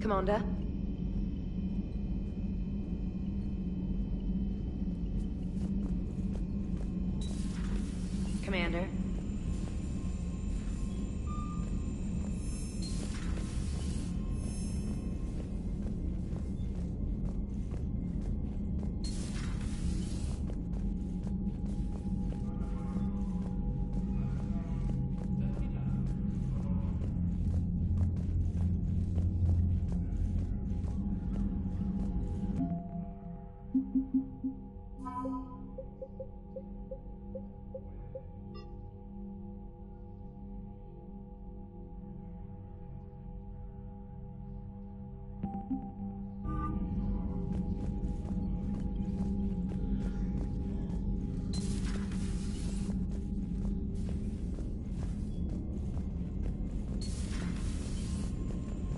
Commander? Commander?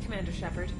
Commander Shepard.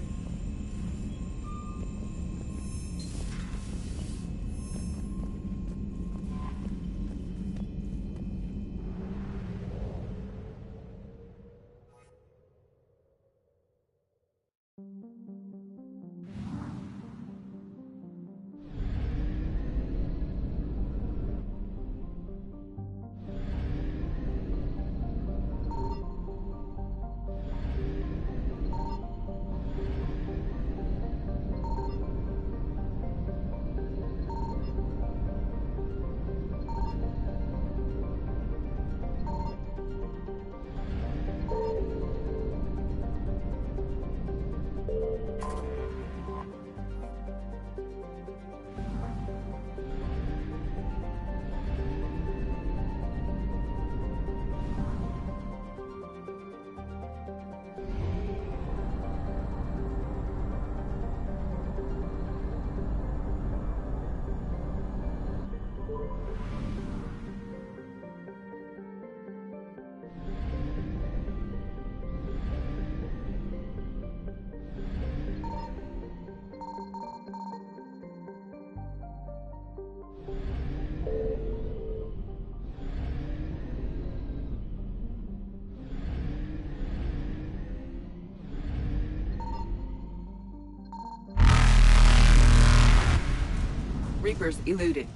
Reapers eluded.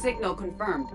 Signal confirmed.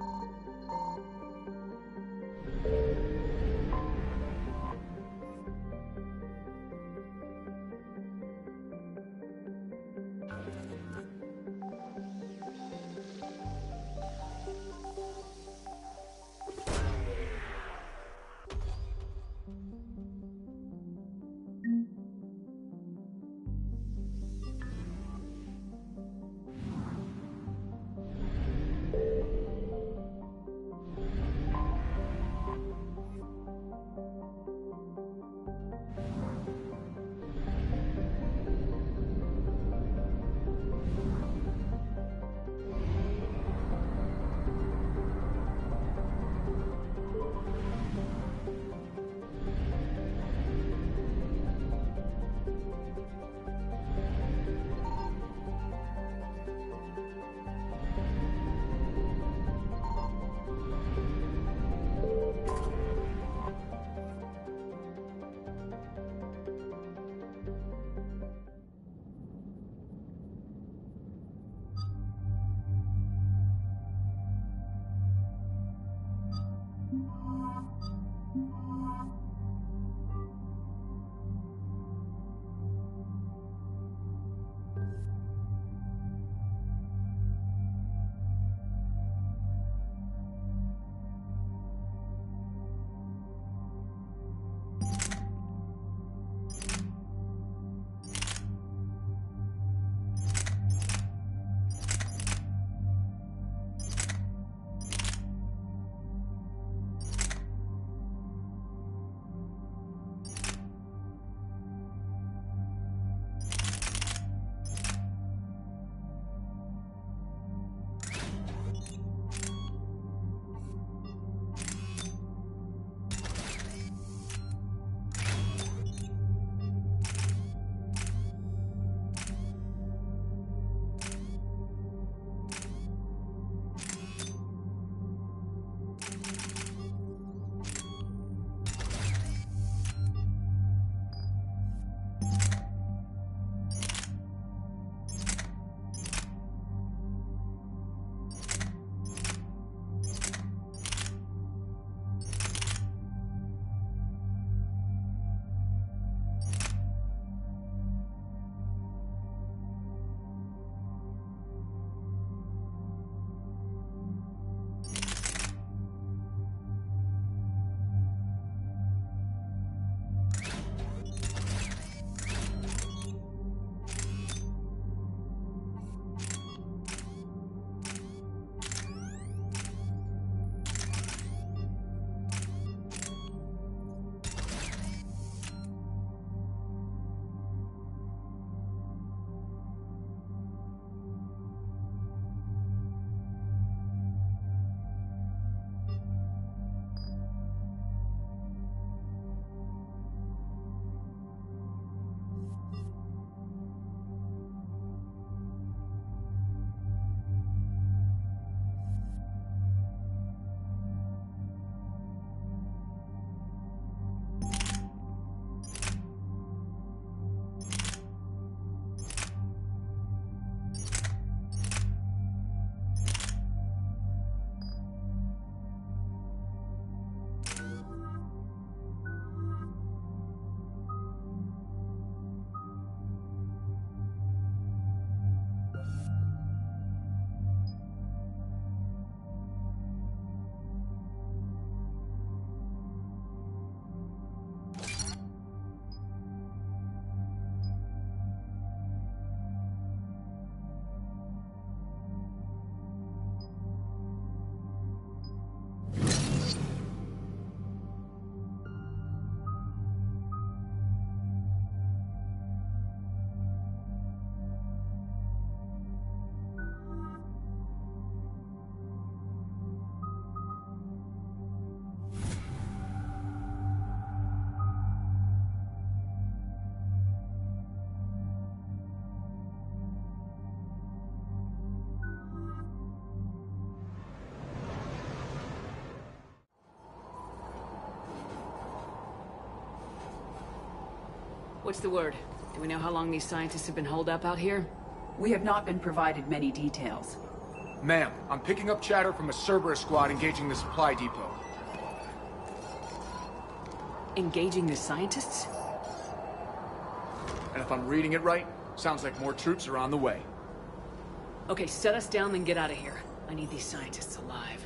What's the word? Do we know how long these scientists have been holed up out here? We have not been provided many details. Ma'am, I'm picking up chatter from a Cerberus squad engaging the supply depot. Engaging the scientists? And if I'm reading it right, sounds like more troops are on the way. Okay, set us down, then get out of here. I need these scientists alive.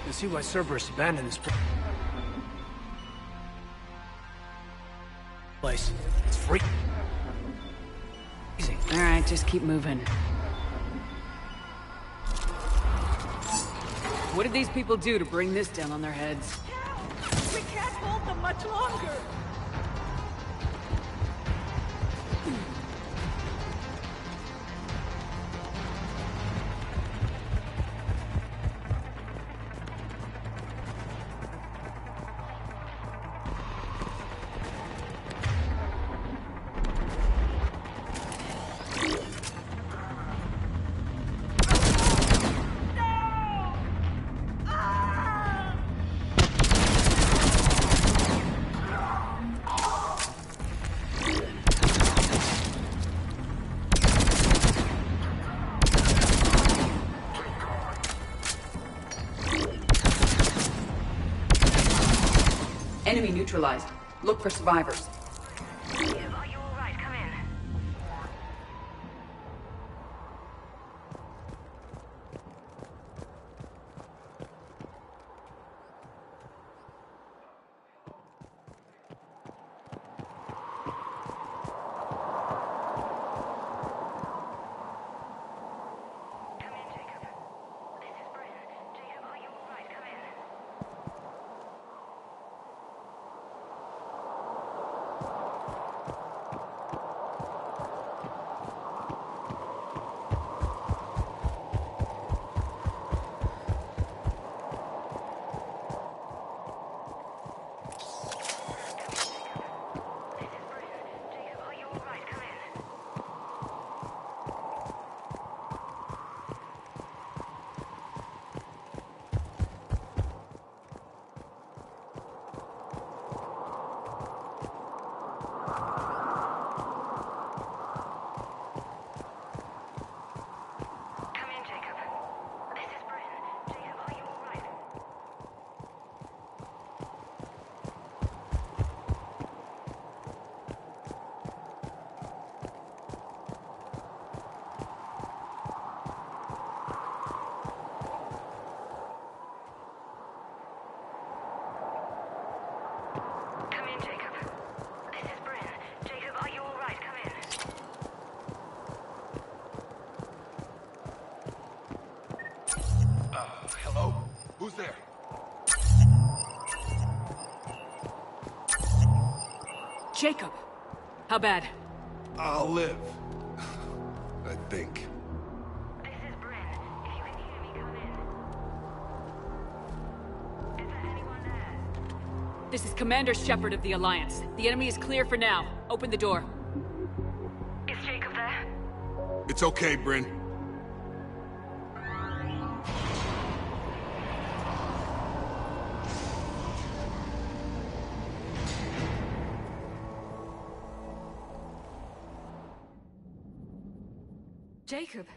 You see why Cerberus abandoned this place. It's free. Easy. All right, just keep moving. What did these people do to bring this down on their heads? We can't hold them much longer! Enemy neutralized. Look for survivors. Are you alright? Come in. Come in, Jacob. This is Bryn. Jacob, are you alright? Come in. Hello? Who's there? Jacob! How bad? I'll live. I think. This is Bryn. If you can hear me, come in. Is there anyone there? This is Commander Shepard of the Alliance. The enemy is clear for now. Open the door. Is Jacob there? It's okay, Bryn. Jacob!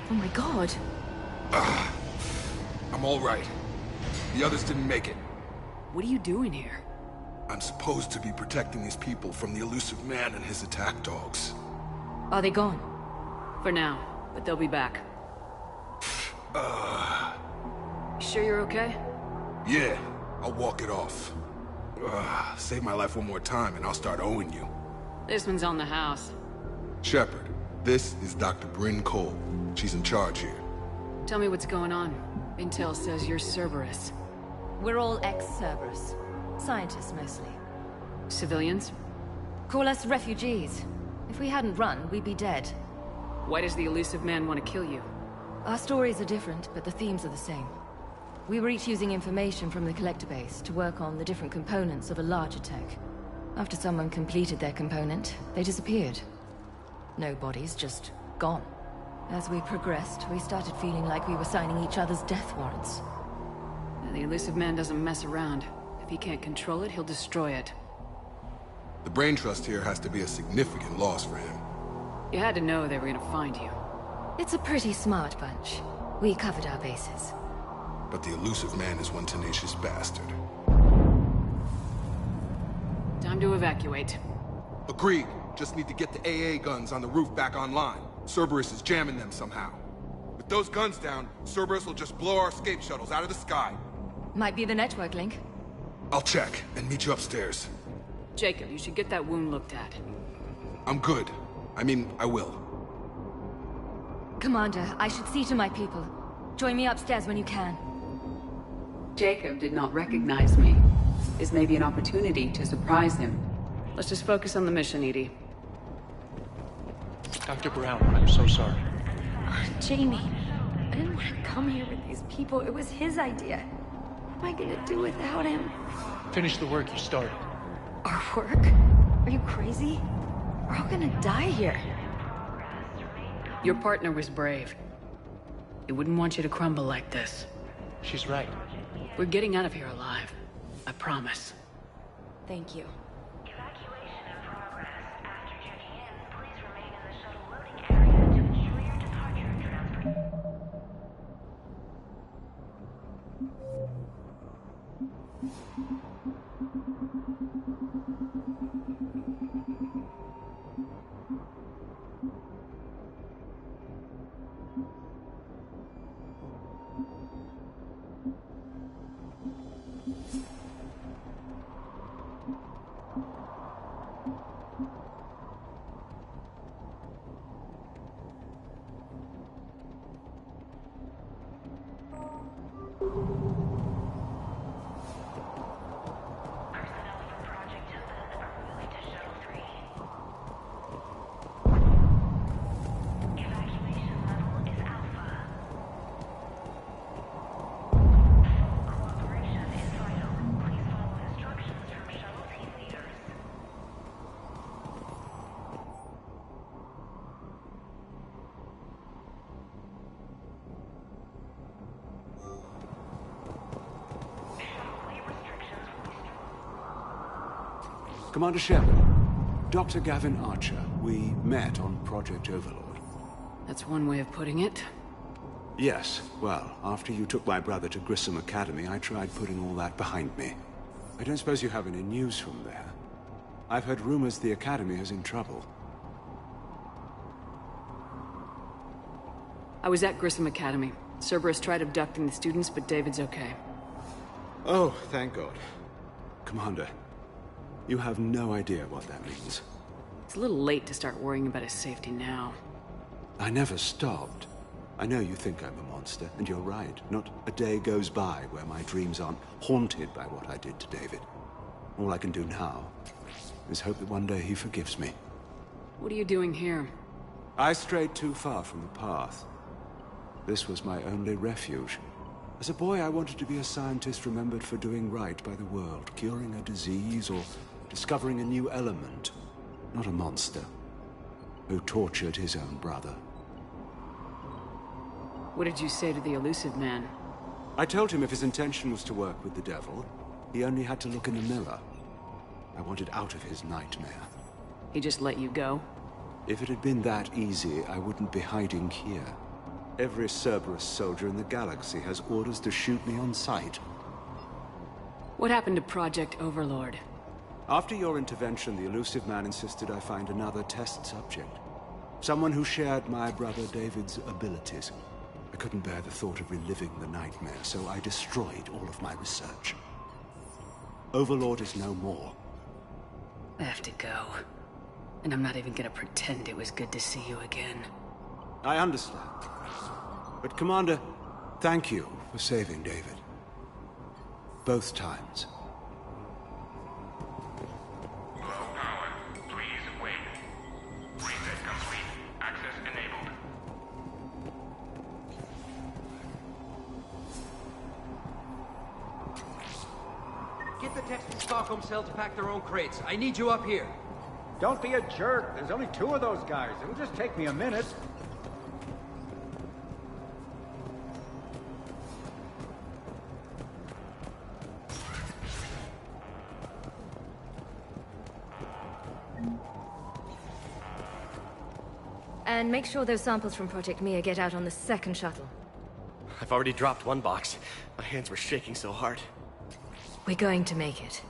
Oh my god! I'm all right. The others didn't make it. What are you doing here? I'm supposed to be protecting these people from the elusive man and his attack dogs. Are they gone? For now, but they'll be back. You sure you're okay? Yeah, I'll walk it off. Save my life one more time and I'll start owing you. This one's on the house. Shepard, this is Dr. Bryn Cole. She's in charge here. Tell me what's going on. Intel says you're Cerberus. We're all ex-Cerberus. Scientists, mostly. Civilians? Call us refugees. If we hadn't run, we'd be dead. Why does the elusive man want to kill you? Our stories are different, but the themes are the same. We were each using information from the collector base to work on the different components of a larger tech. After someone completed their component, they disappeared. No bodies, just gone. As we progressed, we started feeling like we were signing each other's death warrants. The elusive man doesn't mess around. If he can't control it, he'll destroy it. The brain trust here has to be a significant loss for him. You had to know they were gonna find you. It's a pretty smart bunch. We covered our bases. But the elusive man is one tenacious bastard. Time to evacuate. Agreed. Just need to get the AA guns on the roof back online. Cerberus is jamming them somehow. With those guns down, Cerberus will just blow our escape shuttles out of the sky. Might be the network link. I'll check and meet you upstairs. Jacob, you should get that wound looked at. I'm good. I mean, I will. Commander, I should see to my people. Join me upstairs when you can. Jacob did not recognize me. This may be an opportunity to surprise him. Let's just focus on the mission, Edie. Dr. Brown, I'm so sorry. Jamie, I didn't want to come here with these people. It was his idea. What am I gonna do without him? Finish the work you started. Our work? Are you crazy? We're all gonna die here. Your partner was brave. He wouldn't want you to crumble like this. She's right. We're getting out of here alive. I promise. Thank you. Evacuation in progress. After checking in, please remain in the shuttle loading area to ensure your departure and transport. Personnel from Project Open are moving to Shuttle 3. Evacuation level is Alpha. Full cooperation is vital. Please follow instructions from Shuttle team leaders. Shuttle restrictions will be Commander Shepard, Dr. Gavin Archer, we met on Project Overlord. That's one way of putting it. Yes, well, after you took my brother to Grissom Academy, I tried putting all that behind me. I don't suppose you have any news from there. I've heard rumors the Academy is in trouble. I was at Grissom Academy. Cerberus tried abducting the students, but David's okay. Oh, thank God. Commander, you have no idea what that means. It's a little late to start worrying about his safety now. I never stopped. I know you think I'm a monster, and you're right. Not a day goes by where my dreams aren't haunted by what I did to David. All I can do now is hope that one day he forgives me. What are you doing here? I strayed too far from the path. This was my only refuge. As a boy, I wanted to be a scientist remembered for doing right by the world, curing a disease or discovering a new element. Not a monster who tortured his own brother. What did you say to the elusive man? I told him if his intention was to work with the devil, he only had to look in the mirror. I wanted out of his nightmare. He just let you go? If it had been that easy, I wouldn't be hiding here. Every Cerberus soldier in the galaxy has orders to shoot me on sight. What happened to Project Overlord? After your intervention, the elusive man insisted I find another test subject. Someone who shared my brother David's abilities. I couldn't bear the thought of reliving the nightmare, so I destroyed all of my research. Overlord is no more. I have to go. And I'm not even gonna pretend it was good to see you again. I understand. But Commander, thank you for saving David. Both times. Low power. Please wait. Reset complete. Access enabled. Get the techs from Stockholm Cell to pack their own crates. I need you up here. Don't be a jerk. There's only 2 of those guys. It'll just take me a minute. And make sure those samples from Project Mia get out on the second shuttle. I've already dropped one box. My hands were shaking so hard. We're going to make it.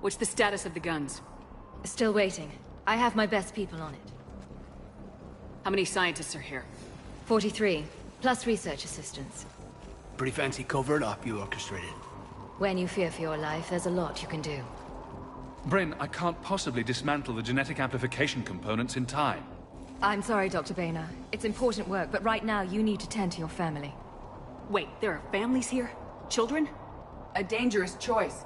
What's the status of the guns? Still waiting. I have my best people on it. How many scientists are here? 43, plus research assistants. Pretty fancy covert op you orchestrated. When you fear for your life, there's a lot you can do. Bryn, I can't possibly dismantle the genetic amplification components in time. I'm sorry, Dr. Boehner. It's important work, but right now you need to tend to your family. Wait, there are families here? Children? A dangerous choice.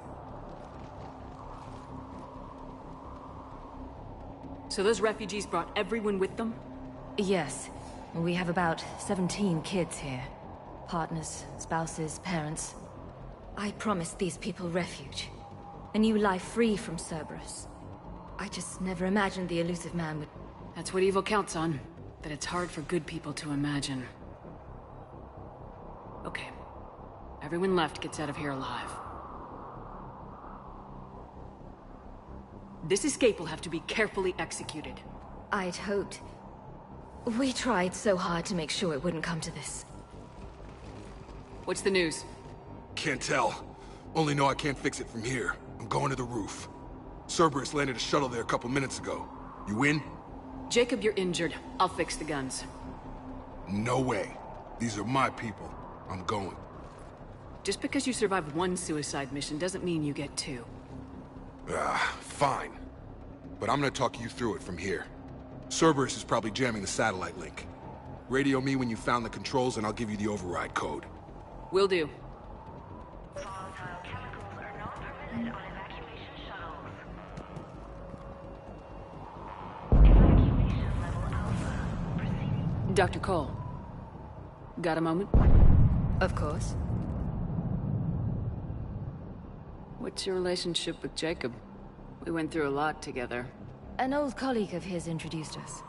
So those refugees brought everyone with them? Yes. We have about 17 kids here. Partners, spouses, parents. I promised these people refuge. A new life free from Cerberus. I just never imagined the elusive man would... That's what evil counts on. That it's hard for good people to imagine. Okay. Everyone left gets out of here alive. This escape will have to be carefully executed. I'd hoped. We tried so hard to make sure it wouldn't come to this. What's the news? Can't tell. Only know I can't fix it from here. I'm going to the roof. Cerberus landed a shuttle there a couple minutes ago. You in? Jacob, you're injured. I'll fix the guns. No way. These are my people. I'm going. Just because you survived one suicide mission doesn't mean you get 2. Fine. But I'm gonna talk you through it from here. Cerberus is probably jamming the satellite link. Radio me when you found the controls and I'll give you the override code. Will do. Volatile chemicals are not permitted on evacuation shuttles. Evacuation level Alpha. Proceeding. Dr. Cole. Got a moment? Of course. What's your relationship with Jacob? We went through a lot together. An old colleague of his introduced us.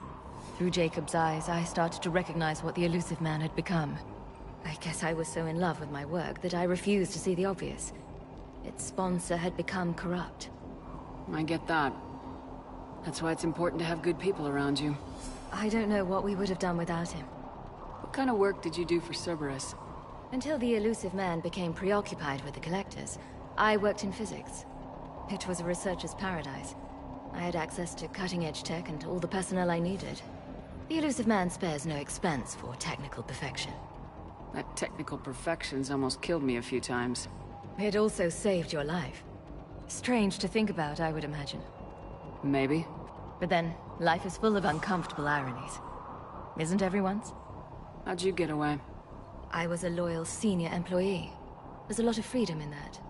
Through Jacob's eyes, I started to recognize what the elusive man had become. I guess I was so in love with my work that I refused to see the obvious. Its sponsor had become corrupt. I get that. That's why it's important to have good people around you. I don't know what we would have done without him. What kind of work did you do for Cerberus? Until the elusive man became preoccupied with the Collectors, I worked in physics. It was a researcher's paradise. I had access to cutting-edge tech and all the personnel I needed. The elusive man spares no expense for technical perfection. That technical perfection's almost killed me a few times. It also saved your life. Strange to think about, I would imagine. Maybe. But then, life is full of uncomfortable ironies. Isn't everyone's? How'd you get away? I was a loyal senior employee. There's a lot of freedom in that.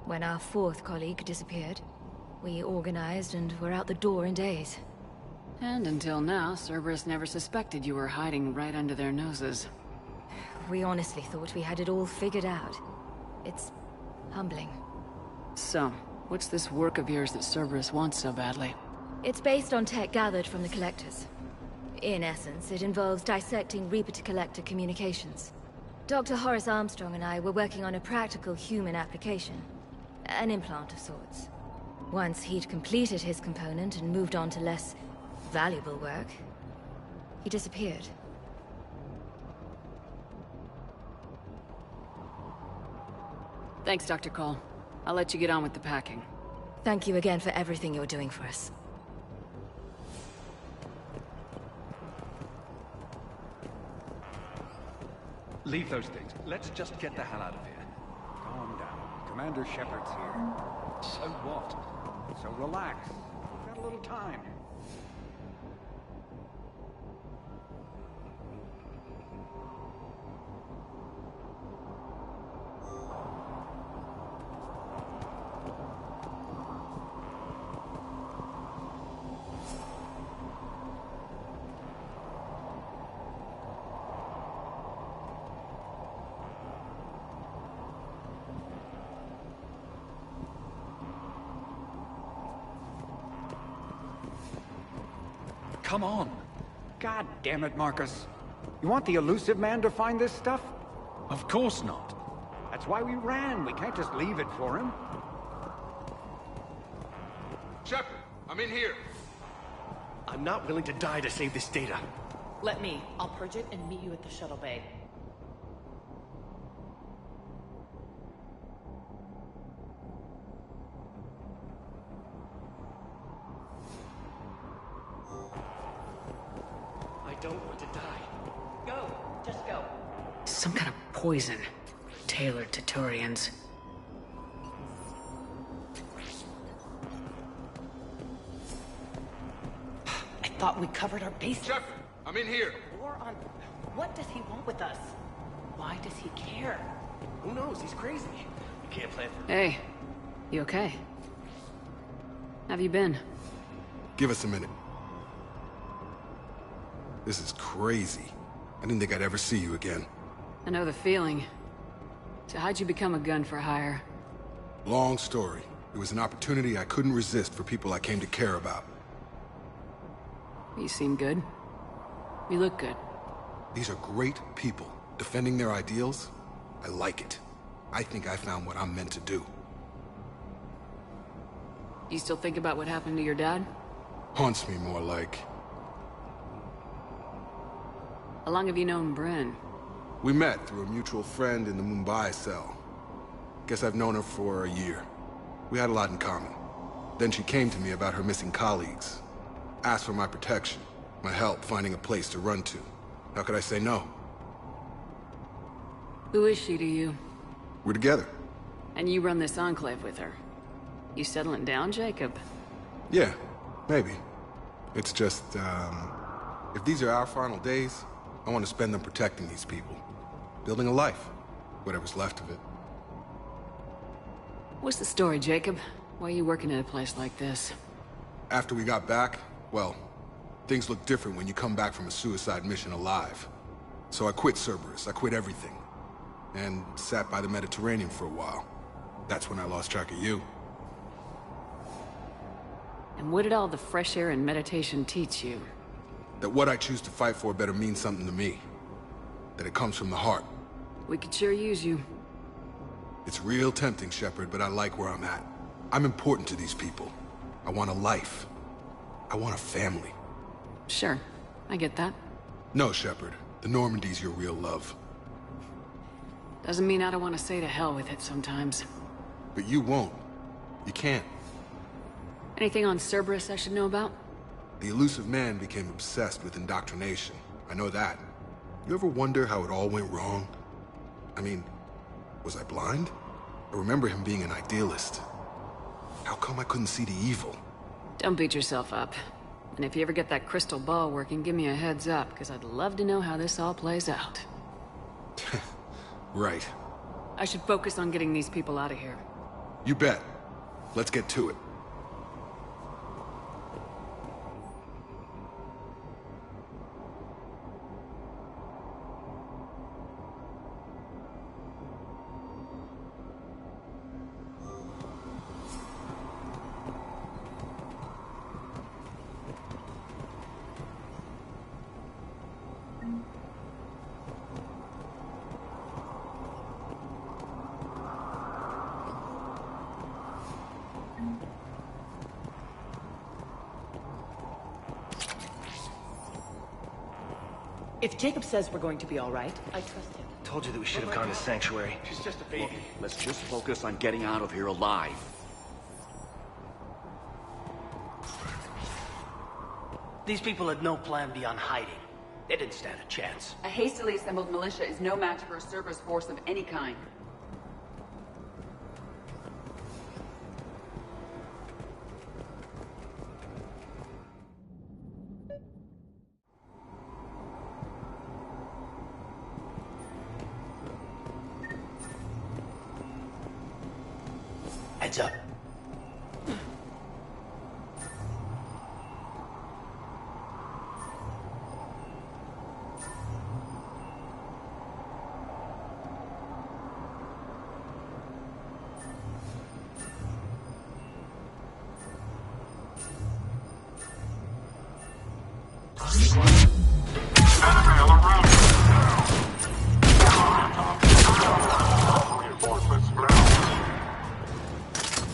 When our 4th colleague disappeared, we organized and were out the door in days. And until now, Cerberus never suspected you were hiding right under their noses. We honestly thought we had it all figured out. It's humbling. So, what's this work of yours that Cerberus wants so badly? It's based on tech gathered from the Collectors. In essence, it involves dissecting Reaper-to-Collector communications. Dr. Horace Armstrong and I were working on a practical human application. An implant of sorts. Once he'd completed his component and moved on to less valuable work, he disappeared. Thanks, Dr. Cole. I'll let you get on with the packing. Thank you again for everything you're doing for us. Leave those things. Let's just get the hell out of here. Calm down. Commander Shepard's here. So what? So relax. We've got a little time. Come on. God damn it, Marcus. You want the elusive man to find this stuff? Of course not. That's why we ran. We can't just leave it for him. Shepard, I'm in here. I'm not willing to die to save this data. Let me. I'll purge it and meet you at the shuttle bay. I don't want to die. Go. Just go. Some kind of poison. Tailored to Turians. I thought we covered our bases. Shepard, I'm in here. War on... What does he want with us? Why does he care? Who knows? He's crazy. You can't plan for... Hey, you okay? Have you been? Give us a minute. This is crazy. I didn't think I'd ever see you again. I know the feeling. So how'd you become a gun for hire? Long story. It was an opportunity I couldn't resist for people I came to care about. You seem good. You look good. These are great people. Defending their ideals, I like it. I think I found what I'm meant to do. You still think about what happened to your dad? Haunts me more like... How long have you known Bryn? We met through a mutual friend in the Mumbai cell. Guess I've known her for a year. We had a lot in common. Then she came to me about her missing colleagues. Asked for my protection, my help finding a place to run to. How could I say no? Who is she to you? We're together. And you run this enclave with her. You settling down, Jacob? Yeah, maybe. It's just, if these are our final days, I want to spend them protecting these people. Building a life. Whatever's left of it. What's the story, Jacob? Why are you working at a place like this? After we got back, well, things look different when you come back from a suicide mission alive. So I quit Cerberus, I quit everything. And sat by the Mediterranean for a while. That's when I lost track of you. And what did all the fresh air and meditation teach you? That what I choose to fight for better mean something to me. That it comes from the heart. We could sure use you. It's real tempting, Shepard, but I like where I'm at. I'm important to these people. I want a life. I want a family. Sure, I get that. No, Shepard. The Normandy's your real love. Doesn't mean I don't want to say to hell with it sometimes. But you won't. You can't. Anything on Cerberus I should know about? The elusive man became obsessed with indoctrination. I know that. You ever wonder how it all went wrong? I mean, was I blind? I remember him being an idealist. How come I couldn't see the evil? Don't beat yourself up. And if you ever get that crystal ball working, give me a heads up, because I'd love to know how this all plays out. Right. I should focus on getting these people out of here. You bet. Let's get to it. If Jacob says we're going to be all right, I trust him. Told you that we should have gone to Sanctuary. She's just a baby. Let's just focus on getting out of here alive. These people had no plan beyond hiding. They didn't stand a chance. A hastily assembled militia is no match for a Cerberus force of any kind. Heads up.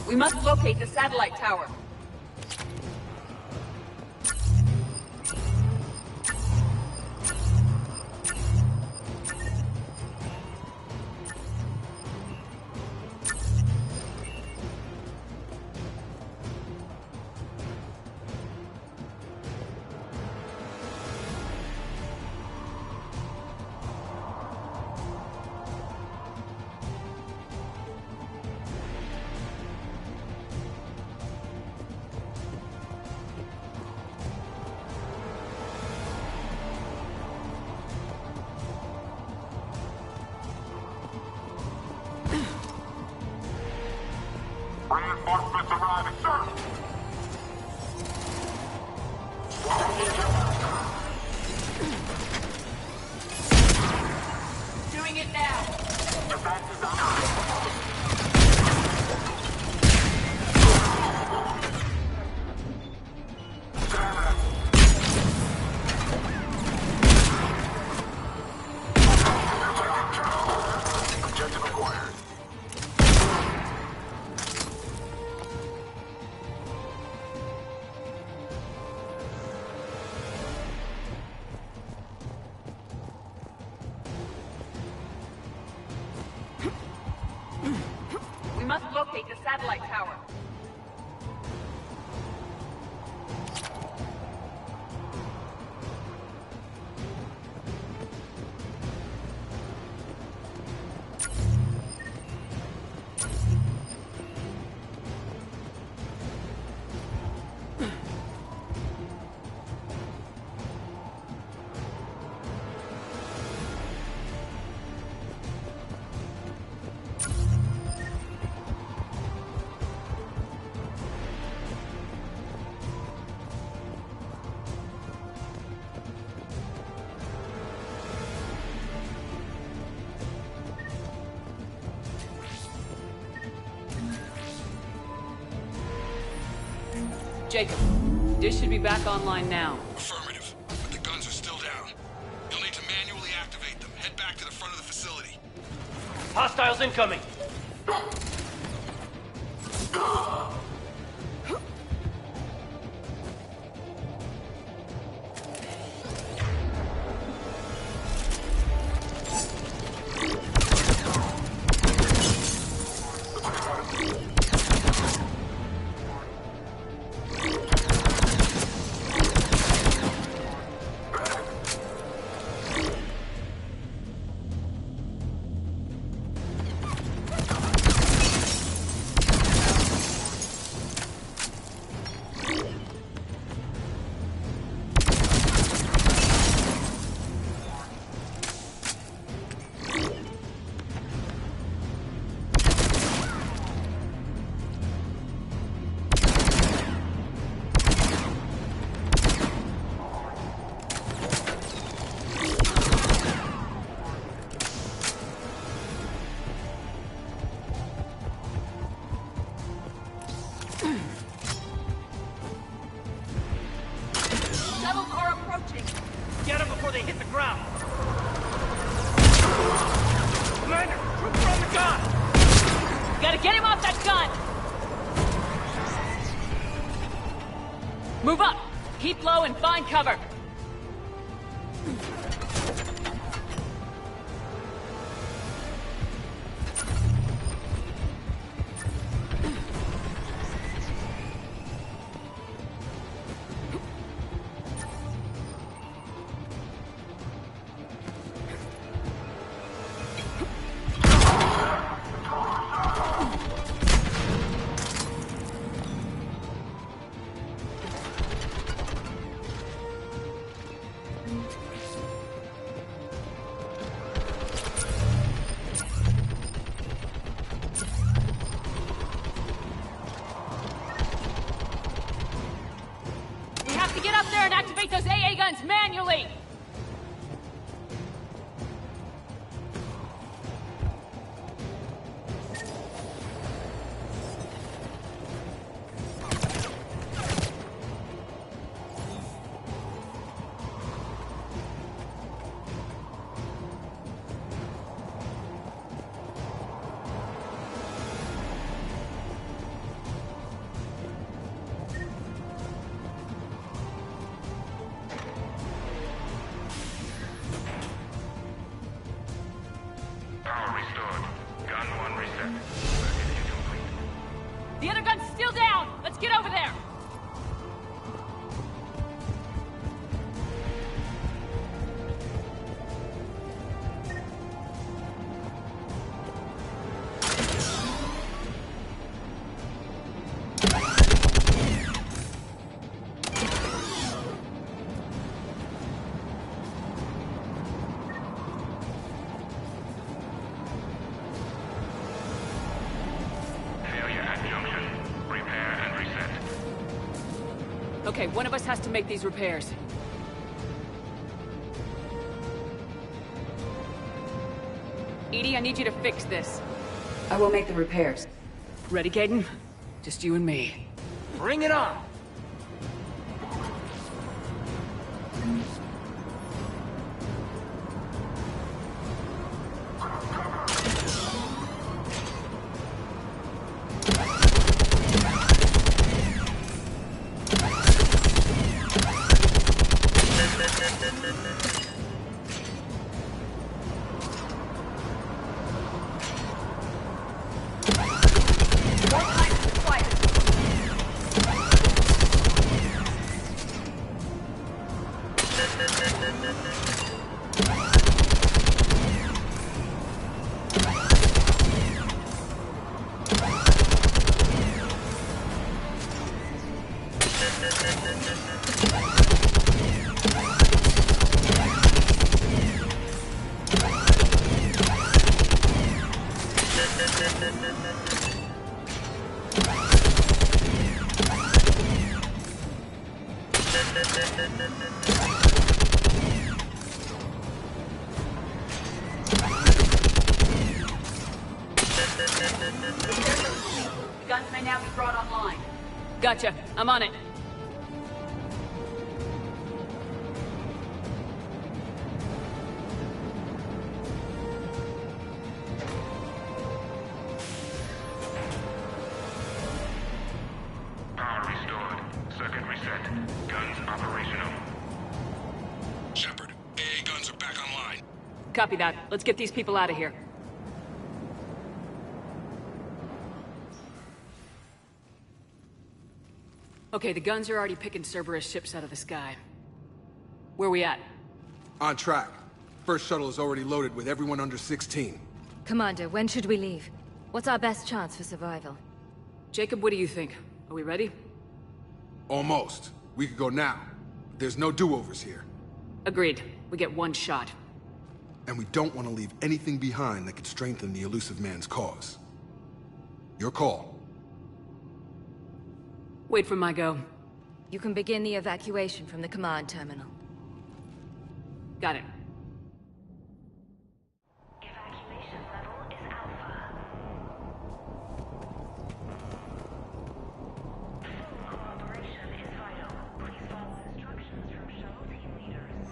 We must locate the satellite tower. Reinforcements arriving, sir. Doing it now. Defense is on. Objective acquired. We must locate the satellite tower. Jacob, dish should be back online now. Affirmative, but the guns are still down. You'll need to manually activate them. Head back to the front of the facility. Hostiles incoming. Shuttles are approaching. Get them before they hit the ground. Commander, trooper on the gun. Gotta get him off that gun! Move up! Keep low and find cover! have to get up there and activate those AA guns manually! Power restored. Gun 1 reset. Circuitry complete. The other gun's still down! Let's get over there! Failure at junction. Repair and reset. Okay, one of us has to make these repairs. Edie, I need you to fix this. I will make the repairs. Ready, Gaiden? Just you and me. Bring it on! The guns may now be brought online. Gotcha. I'm on it. Power restored. Circuit reset. Guns operational. Shepard, AA guns are back online. Copy that. Let's get these people out of here. Okay, the guns are already picking Cerberus ships out of the sky. Where we at? On track. First shuttle is already loaded with everyone under 16. Commander, when should we leave? What's our best chance for survival? Jacob, what do you think? Are we ready? Almost. We could go now. There's no do-overs here. Agreed. We get one shot. And we don't want to leave anything behind that could strengthen the elusive man's cause. Your call. Wait for my go. You can begin the evacuation from the command terminal. Got it. Evacuation level is Alpha. Full cooperation is vital. Please follow instructions from shuttle team leaders.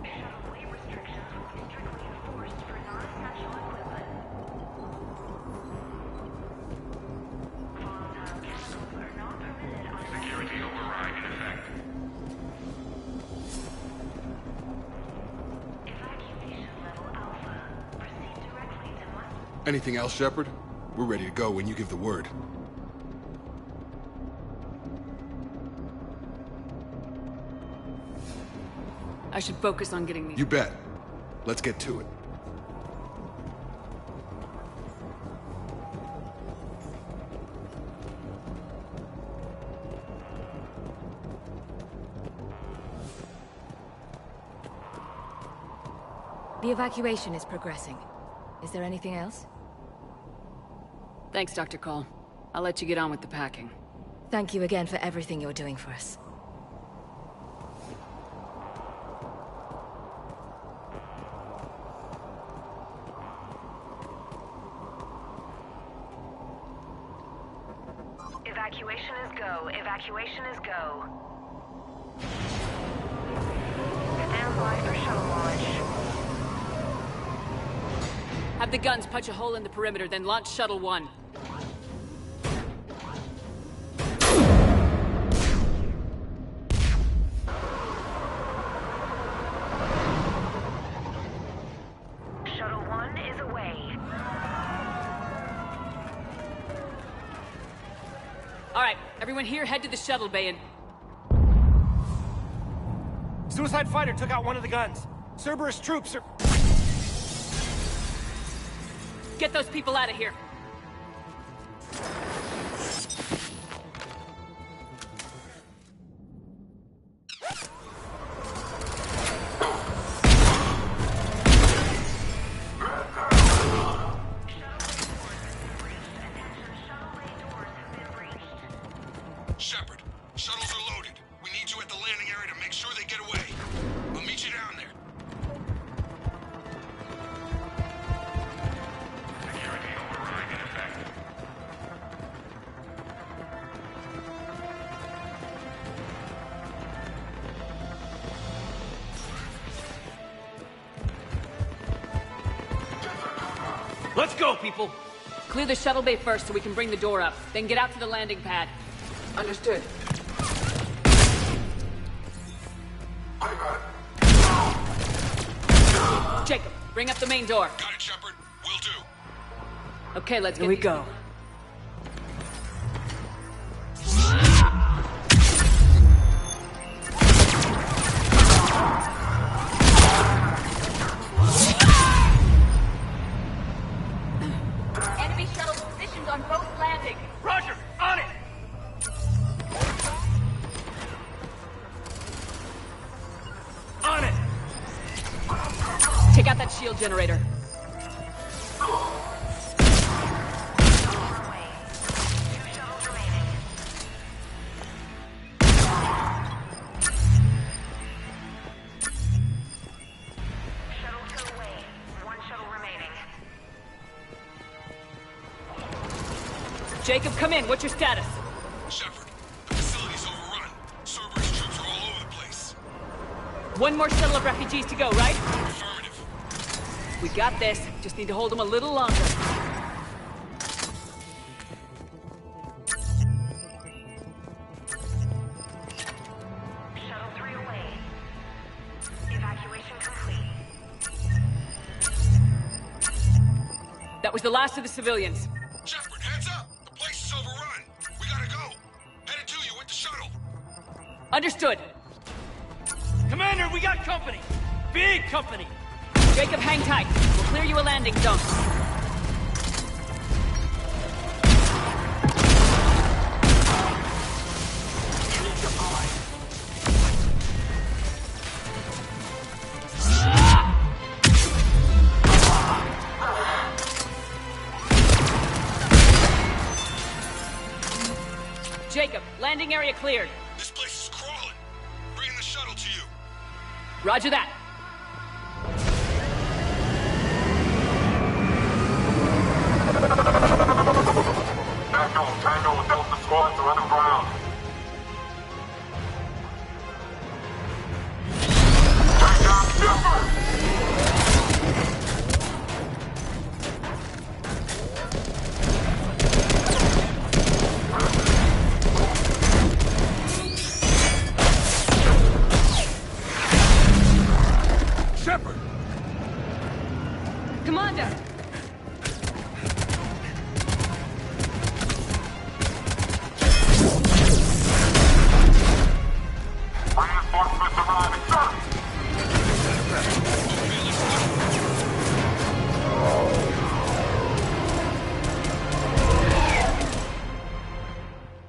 Shuttle weight restrictions will be strictly enforced for non-essential equipment. Volatile chemicals are not permitted on Security override in effect. Evacuation level Alpha. Proceed directly to must. Anything else, Shepard? We're ready to go when you give the word. I should focus on getting these... You bet. Let's get to it. The evacuation is progressing. Is there anything else? Thanks, Dr. Cole. I'll let you get on with the packing. Thank you again for everything you're doing for us. Evacuation is go. Evacuation is go. Stand by for shuttle launch. Have the guns punch a hole in the perimeter, then launch Shuttle 1. Shuttle 1 is away. Alright, everyone here head to the shuttle bay and... Suicide fighter took out one of the guns. Cerberus troops are... Get those people out of here. Shepard, shuttles are loaded. We need you at the landing area to make sure they get away. I'll meet you down there. Security override in effect. Let's go, people! Clear the shuttle bay first so we can bring the door up. Then get out to the landing pad. Understood. Jacob, bring up the main door. Got it, Shepard. Will do. Okay, let's Here get we go. Enemy shuttle positioned on both landings. Roger! On it! On it! Take out that shield generator. Shuttle 2 away. One shuttle remaining. Jacob, come in. What's your status? Shepard, the facility's overrun. Cerberus troops are all over the place. One more shuttle of refugees to go, right? Affirmative. We got this. Just need to hold them a little longer. Shuttle 3 away. Evacuation complete. That was the last of the civilians. Shepard, heads up! The place is overrun. We gotta go. Headed to you with the shuttle. Understood. Commander, we got company! Big company! Jacob, hang tight. We'll clear you a landing zone. Jacob, landing area cleared. This place is crawling. Bringing the shuttle to you. Roger that. Tango with Delta squads are underground. Take down Shepard! Shepard! Commander! Reinforcements arriving, sir!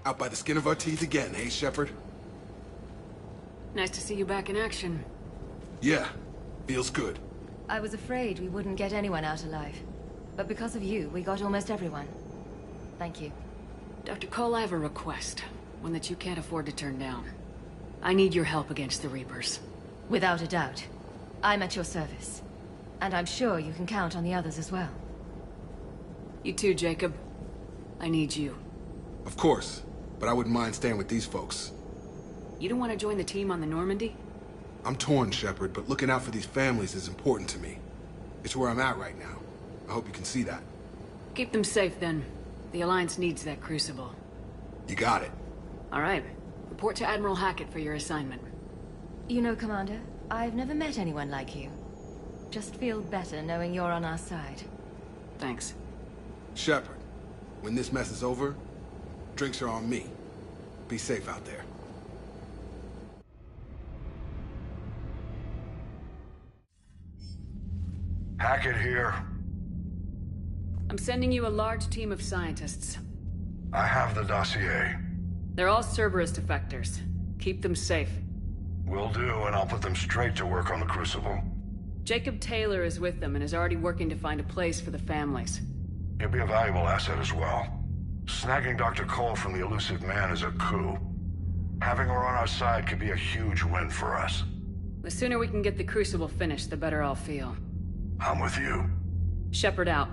Out by the skin of our teeth again, hey, Shepard? Nice to see you back in action. Yeah, feels good. I was afraid we wouldn't get anyone out alive. But because of you, we got almost everyone. Thank you. Dr. Cole, I have a request. one that you can't afford to turn down. I need your help against the Reapers. Without a doubt. I'm at your service. And I'm sure you can count on the others as well. You too, Jacob. I need you. Of course, but I wouldn't mind staying with these folks. You don't want to join the team on the Normandy? I'm torn, Shepard, but looking out for these families is important to me. It's where I'm at right now. I hope you can see that. Keep them safe, then. The Alliance needs that crucible. You got it. All right. Report to Admiral Hackett for your assignment. You know, Commander, I've never met anyone like you. Just feel better knowing you're on our side. Thanks. Shepard, when this mess is over, drinks are on me. Be safe out there. Hackett here. I'm sending you a large team of scientists. I have the dossier. They're all Cerberus defectors. Keep them safe. Will do, and I'll put them straight to work on the Crucible. Jacob Taylor is with them and is already working to find a place for the families. He'll be a valuable asset as well. Snagging Dr. Cole from the elusive man is a coup. Having her on our side could be a huge win for us. The sooner we can get the Crucible finished, the better I'll feel. I'm with you. Shepard out.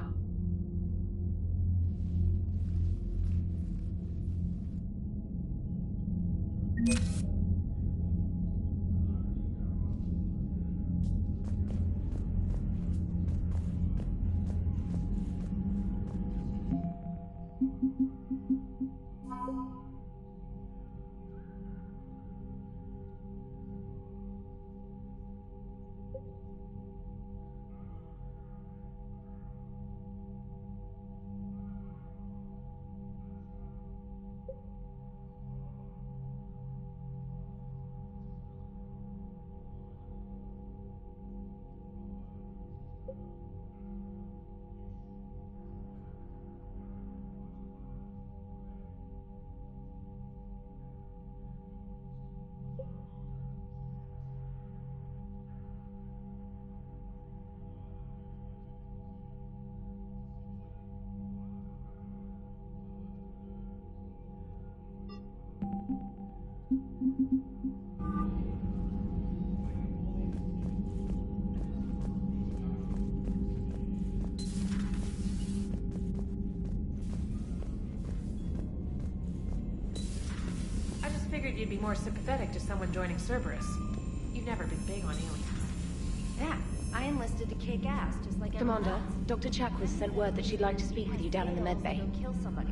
Figured you'd be more sympathetic to someone joining Cerberus. You've never been big on aliens. Yeah, I enlisted to kick ass, just like Commander, everyone else. Dr. Chakwas sent word that she'd like to speak with you down in the medbay. Go kill somebody.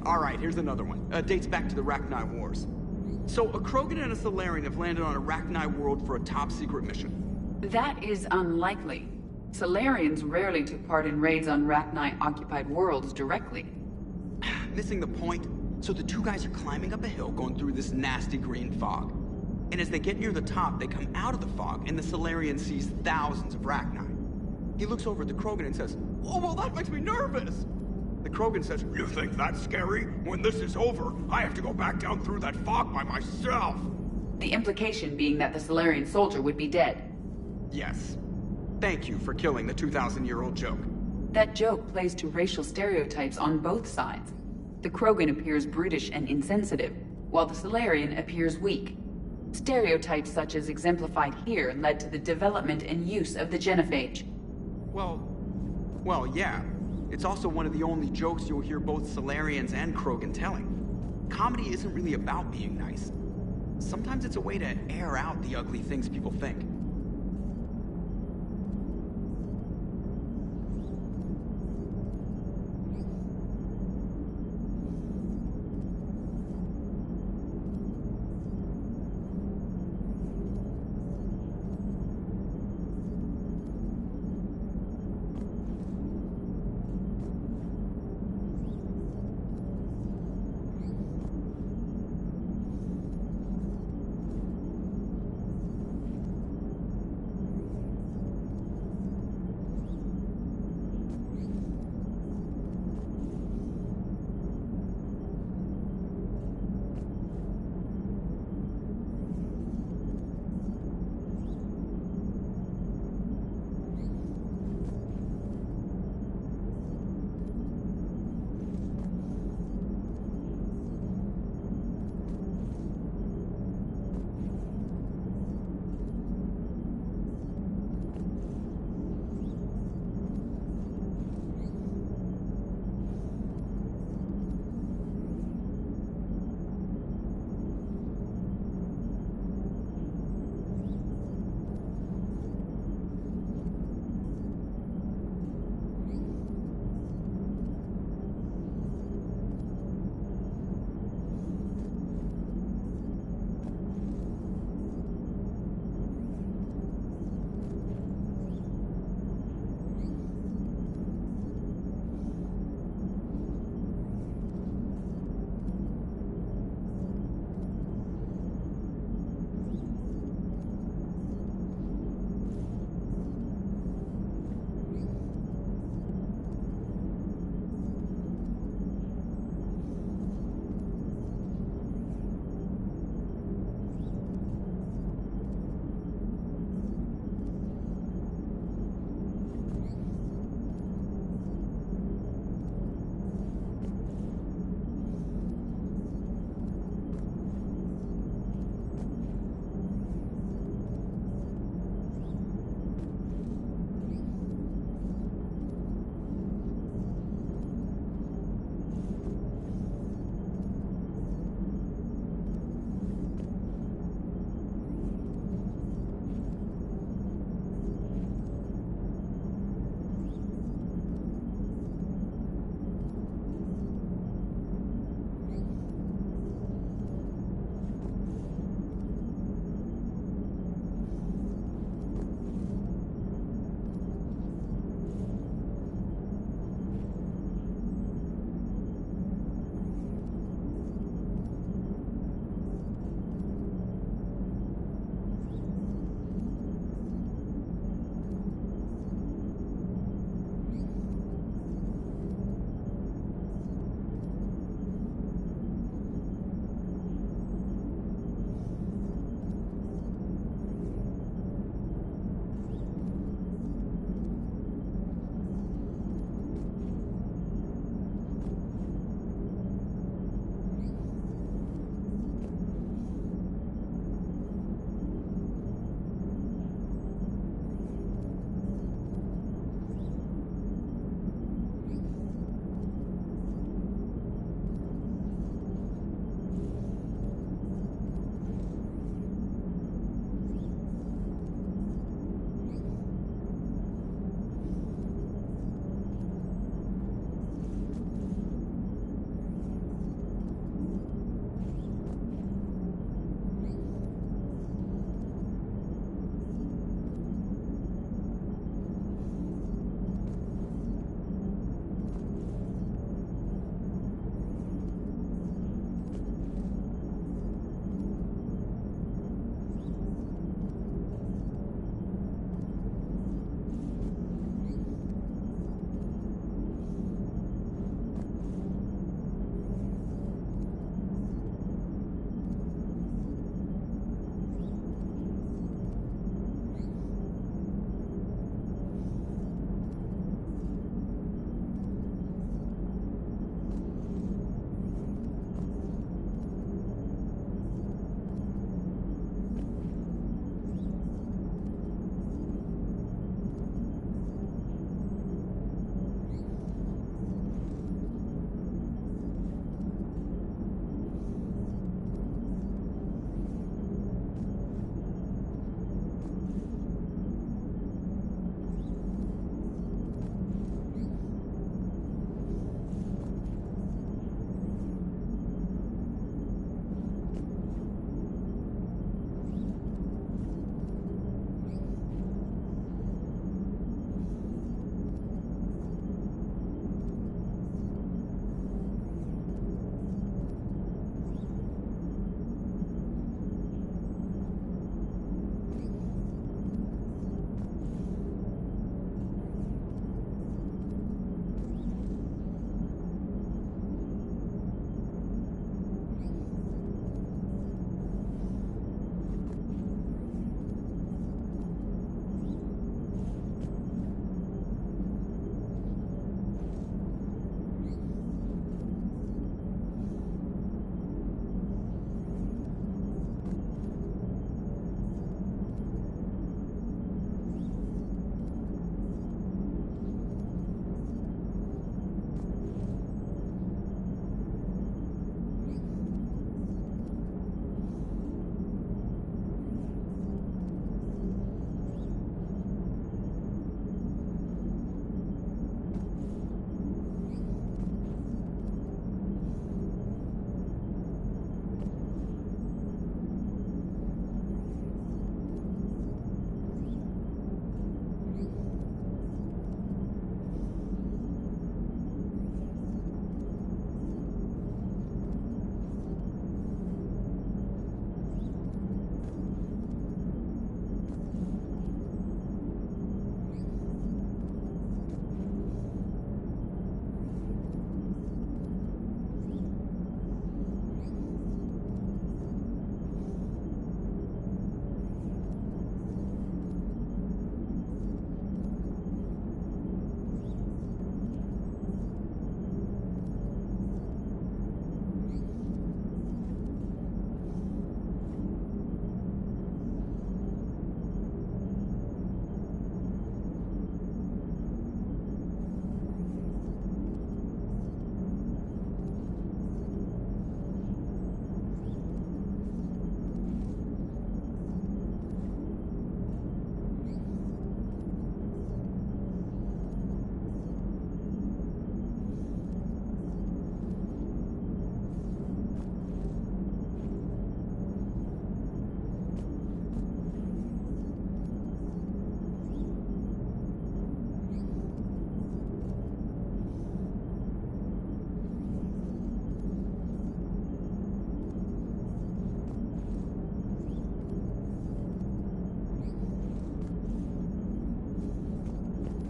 Alright, here's another one. Dates back to the Rachni Wars. So, a Krogan and a Salarian have landed on a Rachni world for a top-secret mission. That is unlikely. Salarians rarely took part in raids on Rachni-occupied worlds directly. Missing the point? So the two guys are climbing up a hill going through this nasty green fog. And as they get near the top, they come out of the fog, and the Salarian sees thousands of Rachni. He looks over at the Krogan and says, "Oh, well, that makes me nervous!" The Krogan says, "You think that's scary? When this is over, I have to go back down through that fog by myself!" The implication being that the Salarian soldier would be dead. Yes. Thank you for killing the 2,000-year-old joke. That joke plays to racial stereotypes on both sides. The Krogan appears brutish and insensitive, while the Salarian appears weak. Stereotypes such as exemplified here led to the development and use of the genophage. Well, yeah. It's also one of the only jokes you'll hear both Salarians and Krogan telling. Comedy isn't really about being nice. Sometimes it's a way to air out the ugly things people think.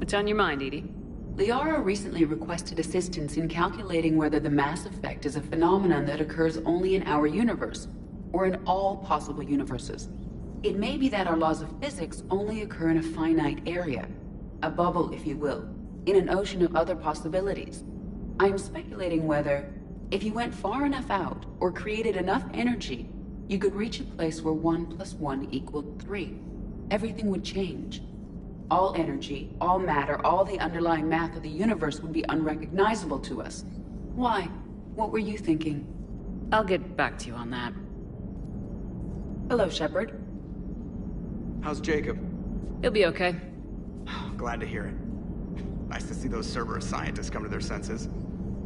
What's on your mind, Edie? Liara recently requested assistance in calculating whether the mass effect is a phenomenon that occurs only in our universe, or in all possible universes. It may be that our laws of physics only occur in a finite area, a bubble, if you will, in an ocean of other possibilities. I am speculating whether, if you went far enough out, or created enough energy, you could reach a place where 1 + 1 = 3. Everything would change. All energy, all matter, all the underlying math of the universe would be unrecognizable to us. Why? What were you thinking? I'll get back to you on that. Hello, Shepard. How's Jacob? He'll be okay. Glad to hear it. Nice to see those Cerberus scientists come to their senses.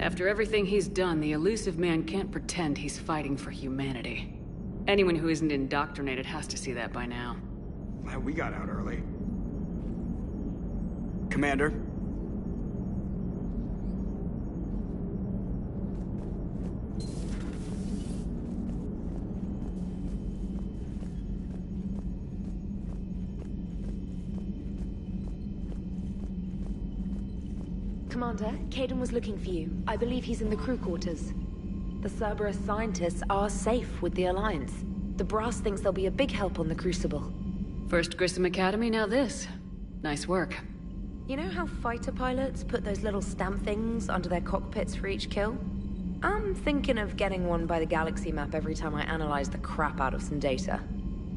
After everything he's done, the elusive man can't pretend he's fighting for humanity. Anyone who isn't indoctrinated has to see that by now. Glad we got out early. Commander? Commander, Caden was looking for you. I believe he's in the crew quarters. The Cerberus scientists are safe with the Alliance. The brass thinks they'll be a big help on the Crucible. First Grissom Academy, now this. Nice work. You know how fighter pilots put those little stamp things under their cockpits for each kill? I'm thinking of getting one by the galaxy map every time I analyze the crap out of some data.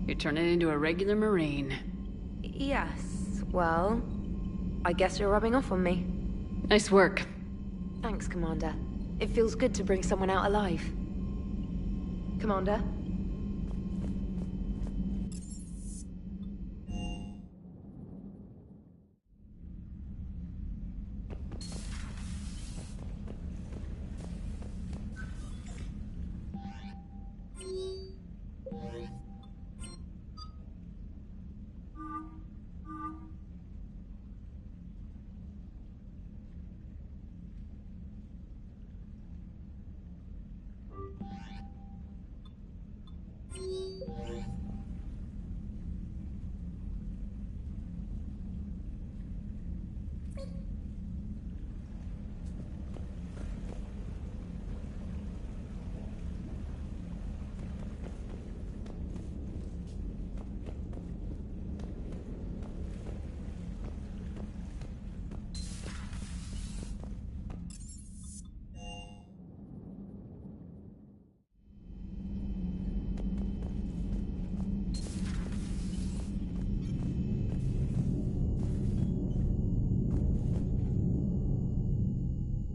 You're turning into a regular Marine. Yes, well, I guess you're rubbing off on me. Nice work. Thanks, Commander. It feels good to bring someone out alive. Commander?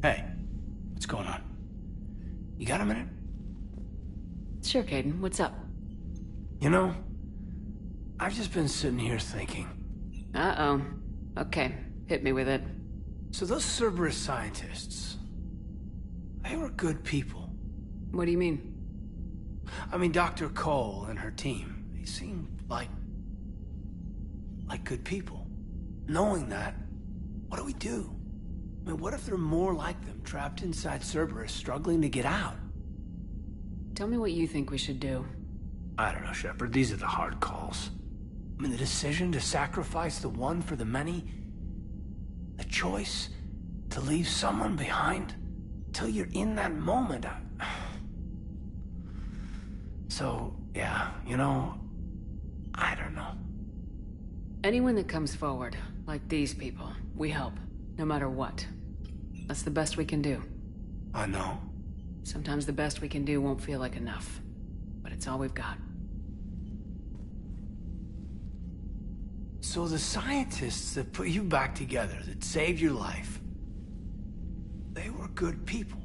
Hey, what's going on? You got a minute? Sure, Caden. What's up? You know, I've just been sitting here thinking. Uh-oh. Okay, hit me with it. So those Cerberus scientists, they were good people. What do you mean? I mean, Dr. Cole and her team, they seemed like good people. Knowing that, what do we do? I mean, what if there are more like them, trapped inside Cerberus, struggling to get out? Tell me what you think we should do. I don't know, Shepard. These are the hard calls. I mean, the decision to sacrifice the one for the many, the choice to leave someone behind till you're in that moment. So, yeah, you know, I don't know. Anyone that comes forward, like these people, we help. No matter what. That's the best we can do. I know. Sometimes the best we can do won't feel like enough. But it's all we've got. So the scientists that put you back together, that saved your life, they were good people.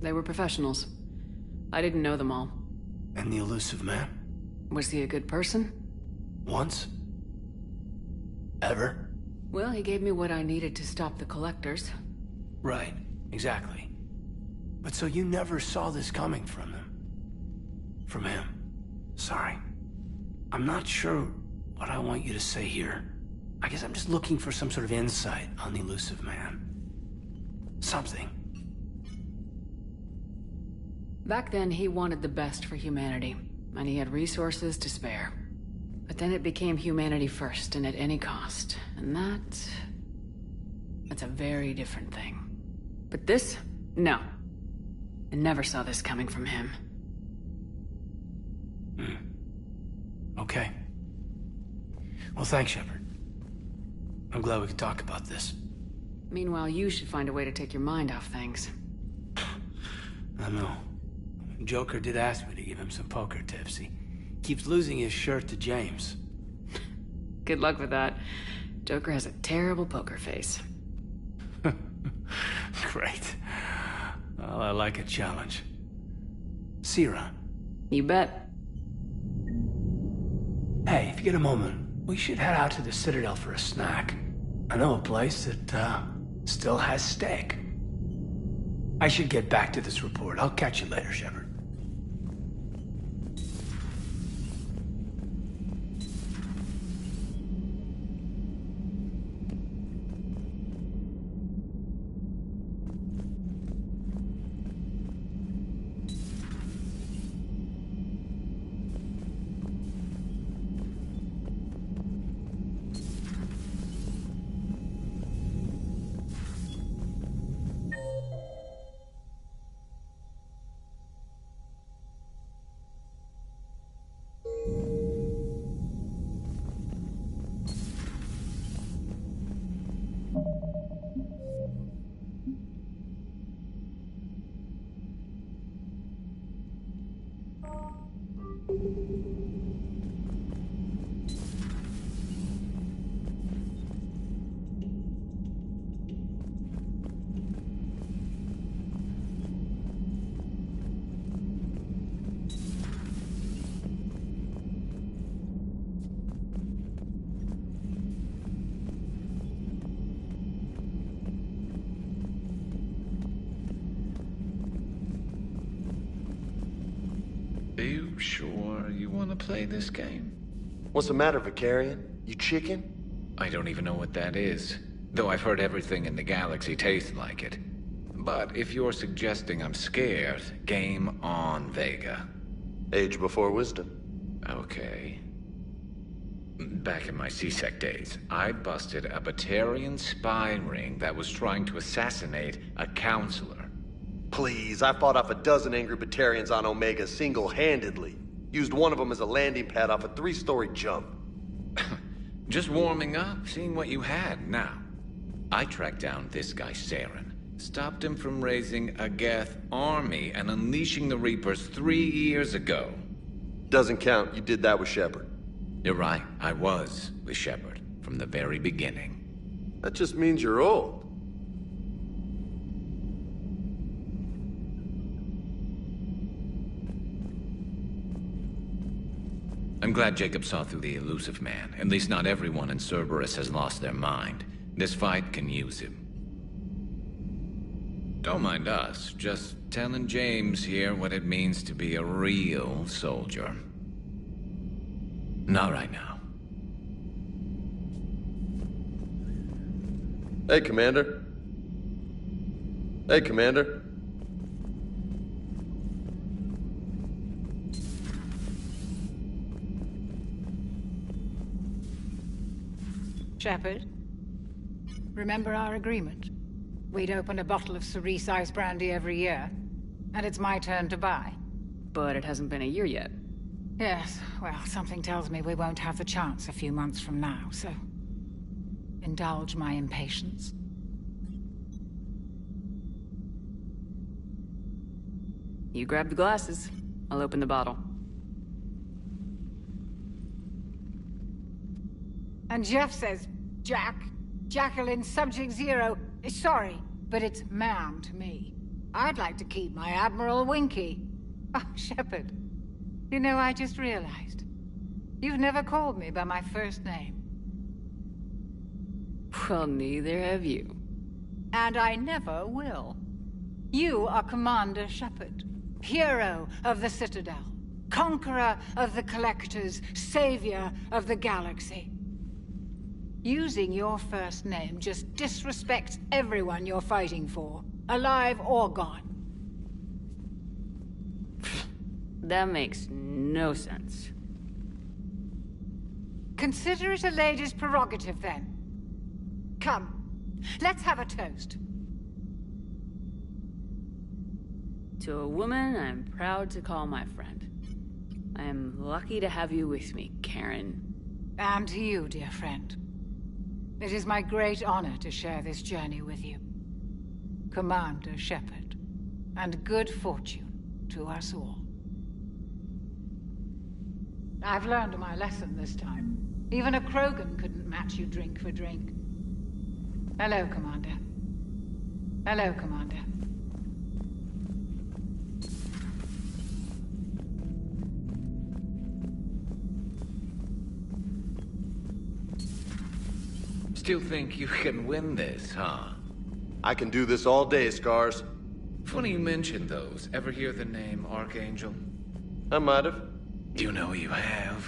They were professionals. I didn't know them all. And the elusive man? Was he a good person? Once? Ever? Well, he gave me what I needed to stop the collectors. Right, exactly. But so you never saw this coming from them? From him? Sorry. I'm not sure what I want you to say here. I guess I'm just looking for some sort of insight on the elusive man. Something. Back then, he wanted the best for humanity, and he had resources to spare. But then it became humanity first, and at any cost. And that... That's a very different thing. But this? No. I never saw this coming from him. Okay. Well, thanks, Shepard. I'm glad we could talk about this. Meanwhile, you should find a way to take your mind off things. I know. Joker did ask me to give him some poker tips. He keeps losing his shirt to James. Good luck with that. Joker has a terrible poker face. Great. Well, I like a challenge. See you around. You bet. Hey, if you get a moment, we should head out to the Citadel for a snack. I know a place that, still has steak. I should get back to this report. I'll catch you later, Shepard. Are you sure you want to play this game? What's the matter, Vicarian? You chicken? I don't even know what that is, though I've heard everything in the galaxy tastes like it. But if you're suggesting I'm scared, game on, Vega. Age before wisdom. Okay. Back in my C-Sec days, I busted a Batarian spy ring that was trying to assassinate a counselor. Please, I fought off a dozen angry Batarians on Omega single-handedly. Used one of them as a landing pad off a 3-story jump. Just warming up, seeing what you had. Now, I tracked down this guy, Saren. Stopped him from raising a Geth army and unleashing the Reapers 3 years ago. Doesn't count. You did that with Shepard. You're right. I was with Shepard from the very beginning. That just means you're old. I'm glad Jacob saw through the elusive man. At least not everyone in Cerberus has lost their mind. This fight can use him. Don't mind us, just telling James here what it means to be a real soldier. Not right now. Hey, Commander. Hey, Commander. Shepard, remember our agreement? We'd open a bottle of cerise ice brandy every year, and it's my turn to buy. But it hasn't been a year yet. Yes, well, something tells me we won't have the chance a few months from now, so indulge my impatience. You grab the glasses. I'll open the bottle. And Jeff says, Jacqueline Subject Zero is sorry, but it's ma'am to me. I'd like to keep my Admiral Winky. Oh, Shepard, you know, I just realized. You've never called me by my first name. Well, neither have you. And I never will. You are Commander Shepard, hero of the Citadel, conqueror of the Collectors, savior of the galaxy. Using your first name just disrespects everyone you're fighting for, alive or gone. That makes no sense. Consider it a lady's prerogative, then. Come, Let's have a toast. To a woman I'm proud to call my friend. I am lucky to have you with me, Karen. And to you, dear friend. It is my great honor to share this journey with you. Commander Shepard. And good fortune to us all. I've learned my lesson this time. Even a Krogan couldn't match you drink for drink. Hello, Commander. Hello, Commander. Still think you can win this, huh? I can do this all day, Scars. Funny you mentioned those. Ever hear the name Archangel? I might have. You know you have.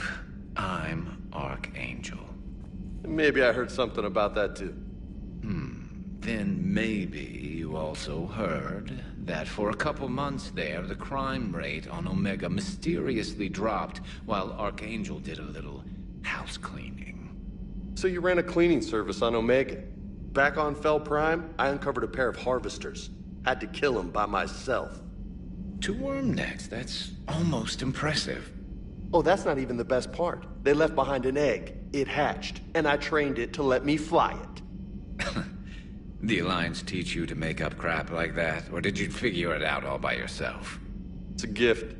I'm Archangel. Maybe I heard something about that too. Then maybe you also heard that for a couple months there, the crime rate on Omega mysteriously dropped while Archangel did a little house cleaning. So you ran a cleaning service on Omega. Back on Fel Prime, I uncovered a pair of harvesters. Had to kill them by myself. 2 worm necks, that's almost impressive. Oh, that's not even the best part. They left behind an egg. It hatched, and I trained it to let me fly it. The Alliance teach you to make up crap like that, or did you figure it out all by yourself? It's a gift.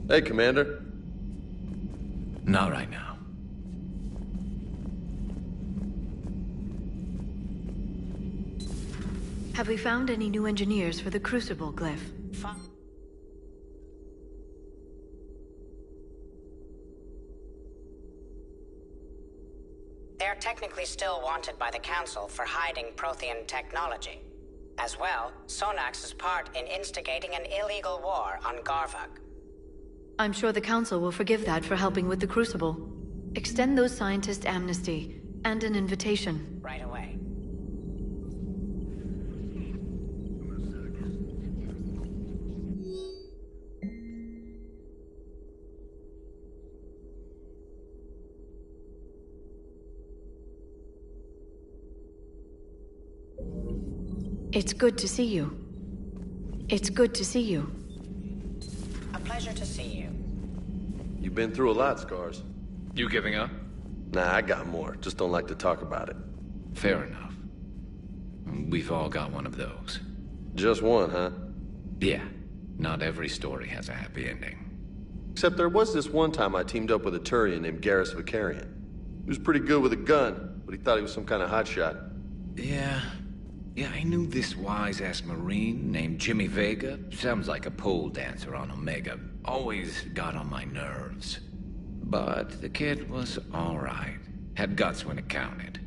Hey, Commander. Not right now. Have we found any new engineers for the Crucible glyph? They're technically still wanted by the Council for hiding Prothean technology. As well, Sonax's part in instigating an illegal war on Garvug. I'm sure the Council will forgive that for helping with the Crucible. Extend those scientists amnesty, and an invitation. Right away. It's good to see you. It's good to see you. A pleasure to see you. You've been through a lot, Scars. You giving up? Nah, I got more. Just don't like to talk about it. Fair enough. We've all got one of those. Just one, huh? Yeah. Not every story has a happy ending. Except there was this one time I teamed up with a Turian named Garrus Vicarian. He was pretty good with a gun, but he thought he was some kind of hotshot. Yeah, I knew this wise-ass Marine named Jimmy Vega. Sounds like a pole dancer on Omega. Always got on my nerves. But the kid was alright. Had guts when it counted.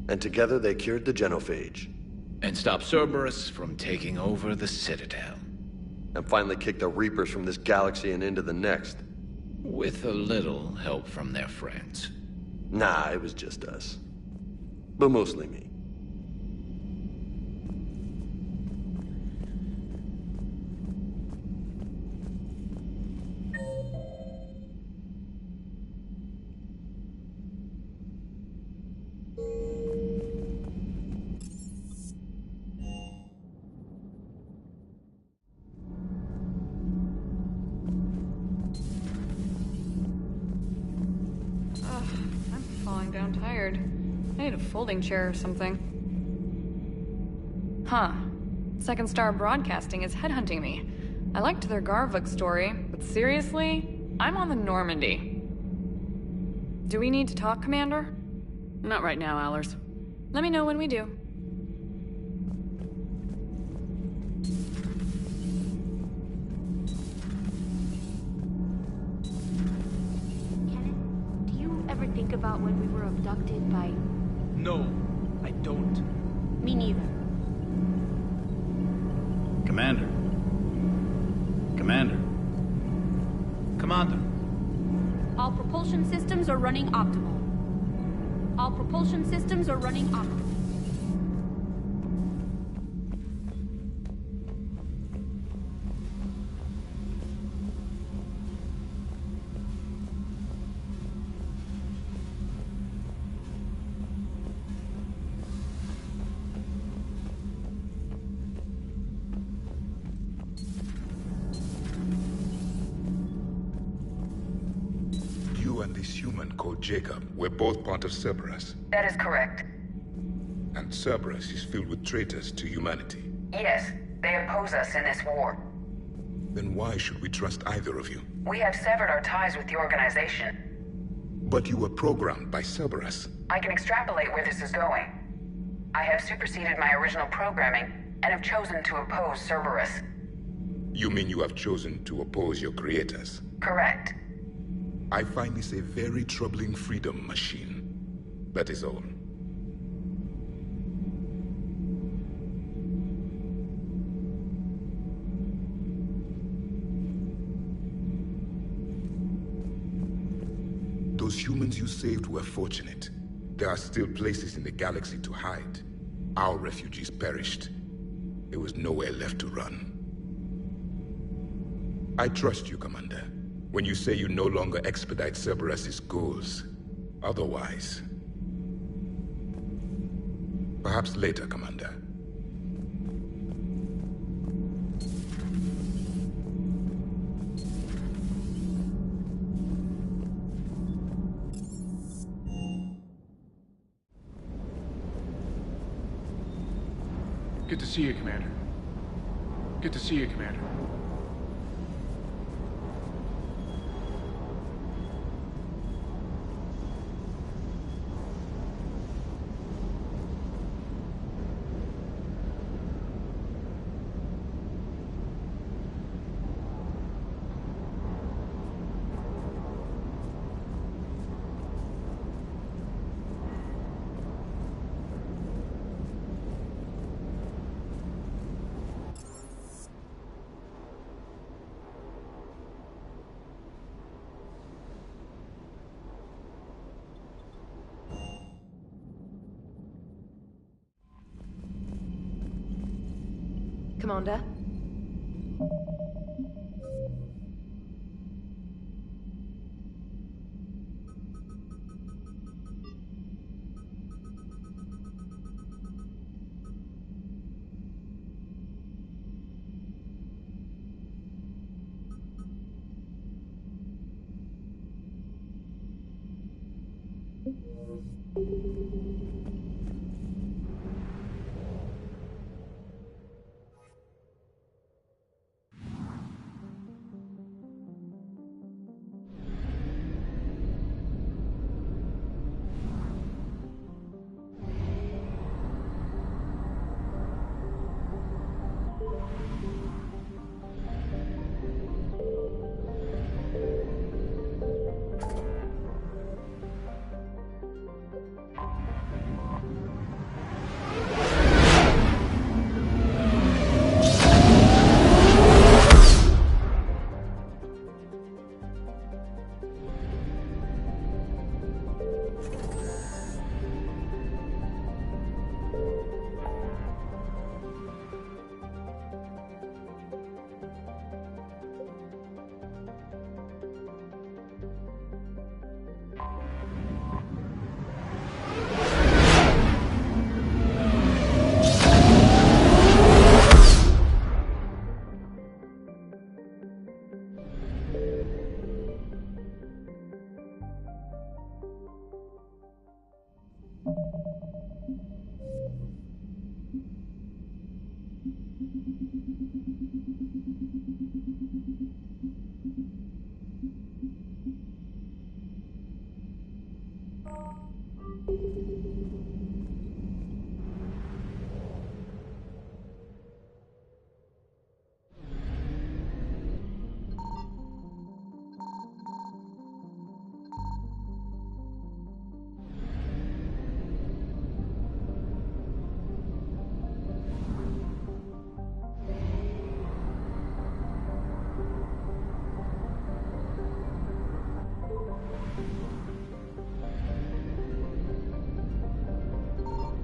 And together they cured the genophage. And stopped Cerberus from taking over the Citadel. And finally kicked the Reapers from this galaxy and into the next. With a little help from their friends. Nah, it was just us. But mostly me. Folding chair or something. Huh. Second Star Broadcasting is headhunting me. I liked their Garvug story, but seriously? I'm on the Normandy. Do we need to talk, Commander? Not right now, Allers. Let me know when we do. Kenneth, do you ever think about when we were abducted by... No, I don't. Me neither. Commander. Commander. Commander. All propulsion systems are running optimal. All propulsion systems are running optimal. this human called Jacob were both part of Cerberus. That is correct. And Cerberus is filled with traitors to humanity. Yes, they oppose us in this war. Then why should we trust either of you? We have severed our ties with the organization. But you were programmed by Cerberus. I can extrapolate where this is going. I have superseded my original programming and have chosen to oppose Cerberus. You mean you have chosen to oppose your creators? Correct. I find this a very troubling freedom machine. That is all. Those humans you saved were fortunate. There are still places in the galaxy to hide. Our refugees perished. There was nowhere left to run. I trust you, Commander, when you say you no longer expedite Cerberus's goals. Otherwise... Perhaps later, Commander. Good to see you, Commander. Good to see you, Commander. Commander?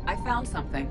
I found something.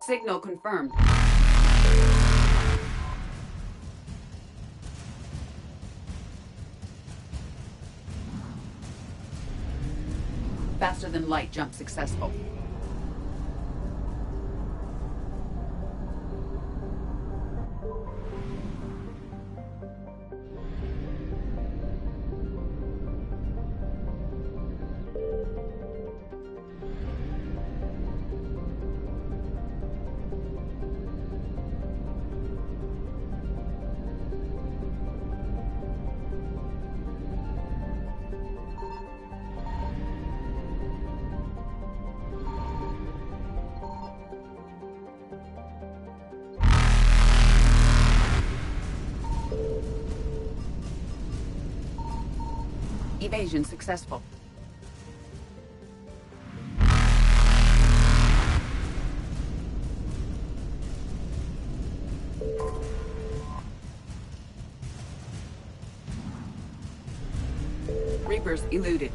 Signal confirmed. Faster than light jump successful. Evasion successful. Reapers eluded.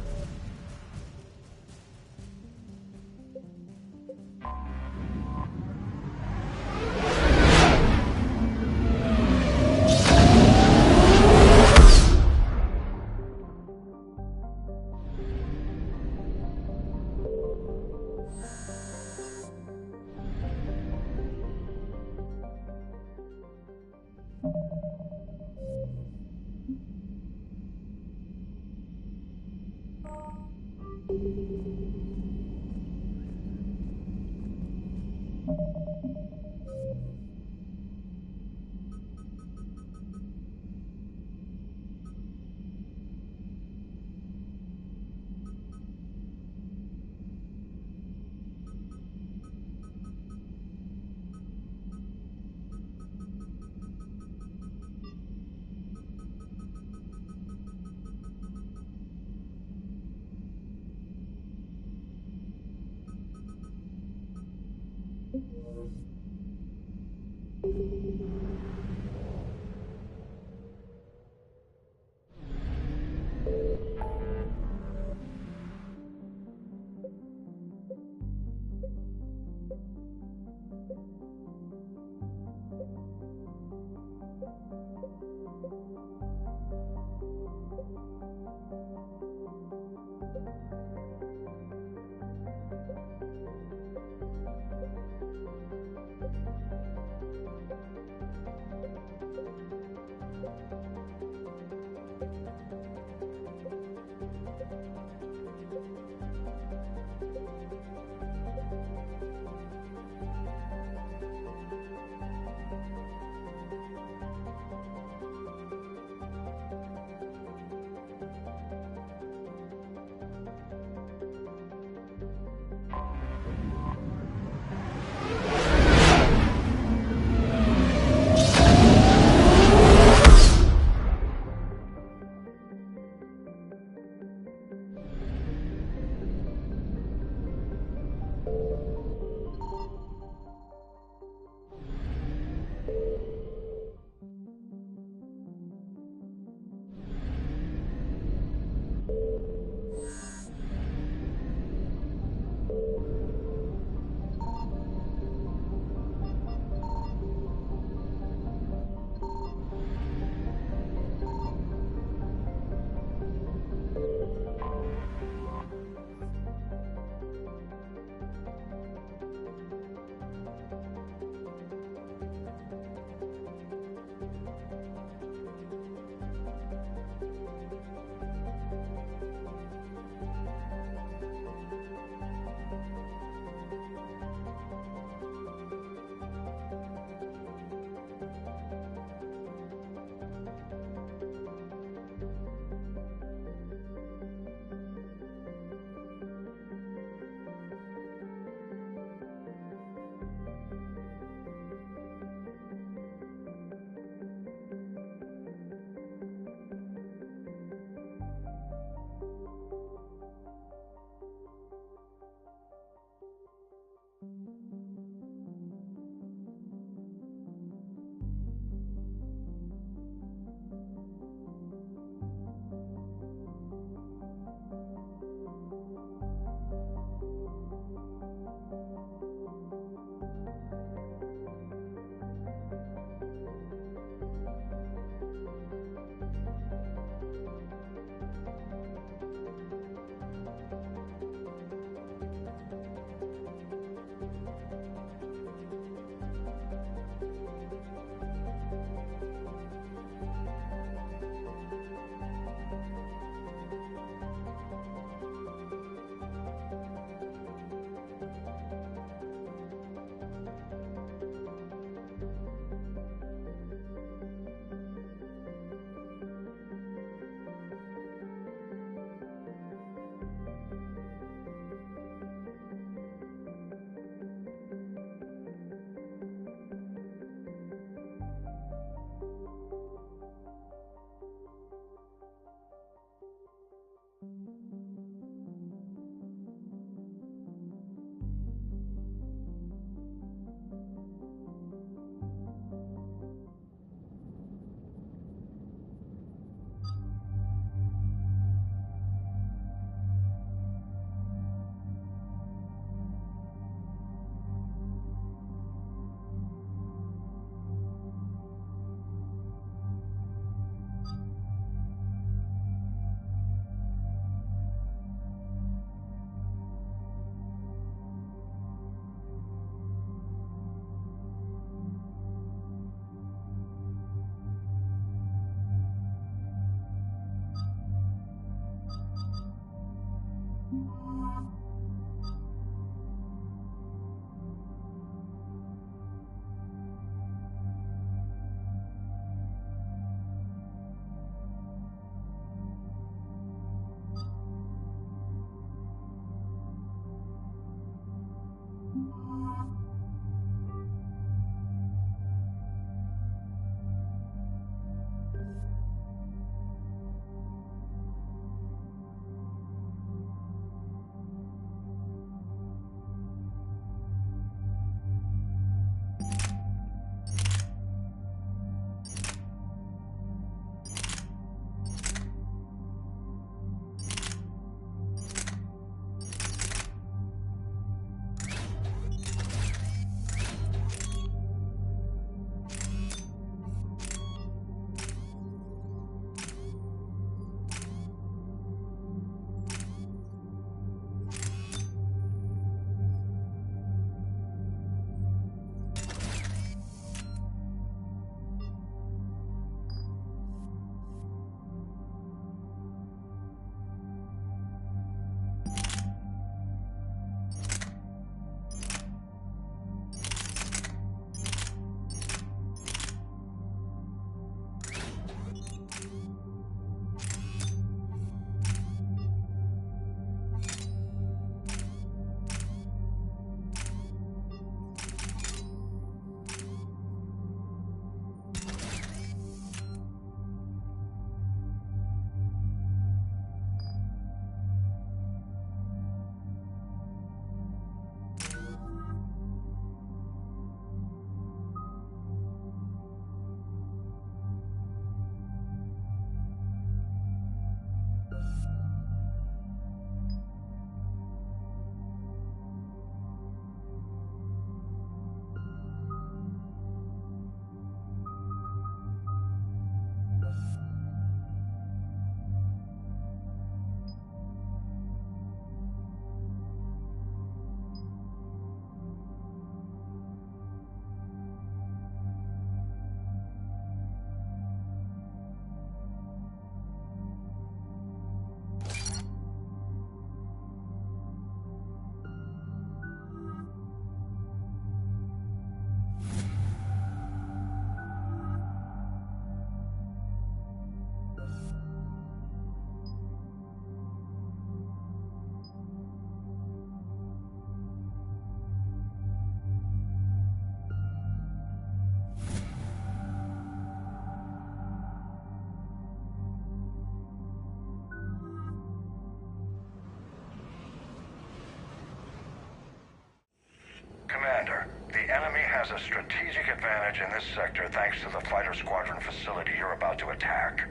Commander, the enemy has a strategic advantage in this sector thanks to the fighter squadron facility you're about to attack.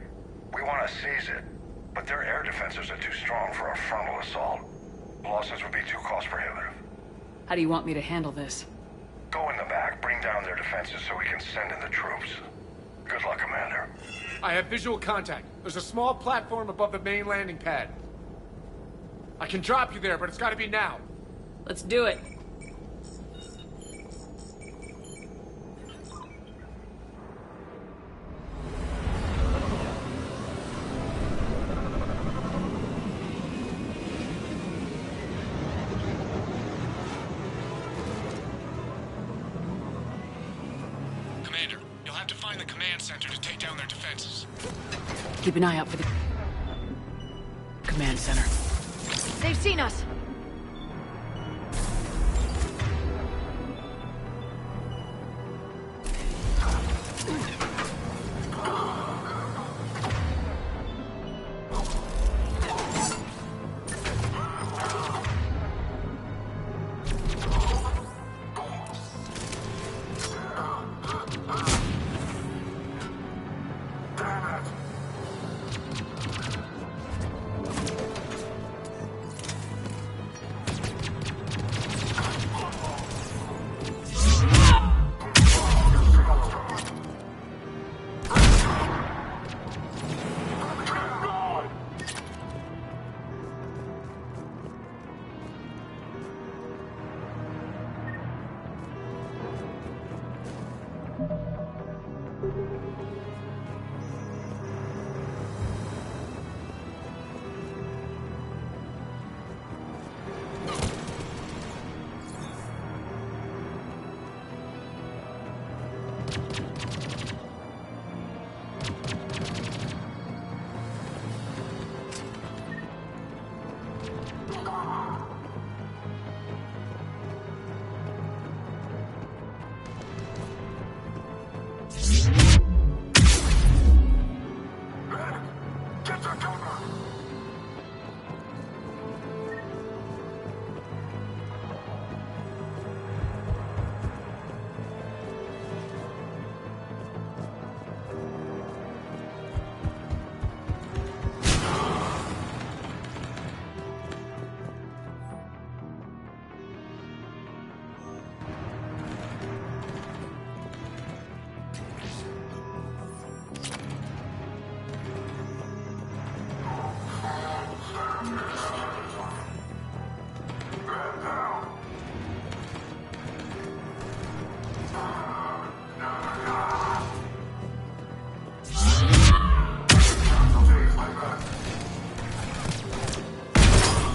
We want to seize it, but their air defenses are too strong for a frontal assault. Losses would be too cost prohibitive. How do you want me to handle this? Go in the back, bring down their defenses so we can send in the troops. Good luck, Commander. I have visual contact. There's a small platform above the main landing pad. I can drop you there, but it's gotta be now. Let's do it. Commander, you'll have to find the command center to take down their defenses. Keep an eye out for the command center. They've seen us.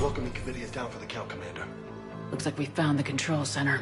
Welcoming committee is down for the count, Commander. Looks like we found the control center.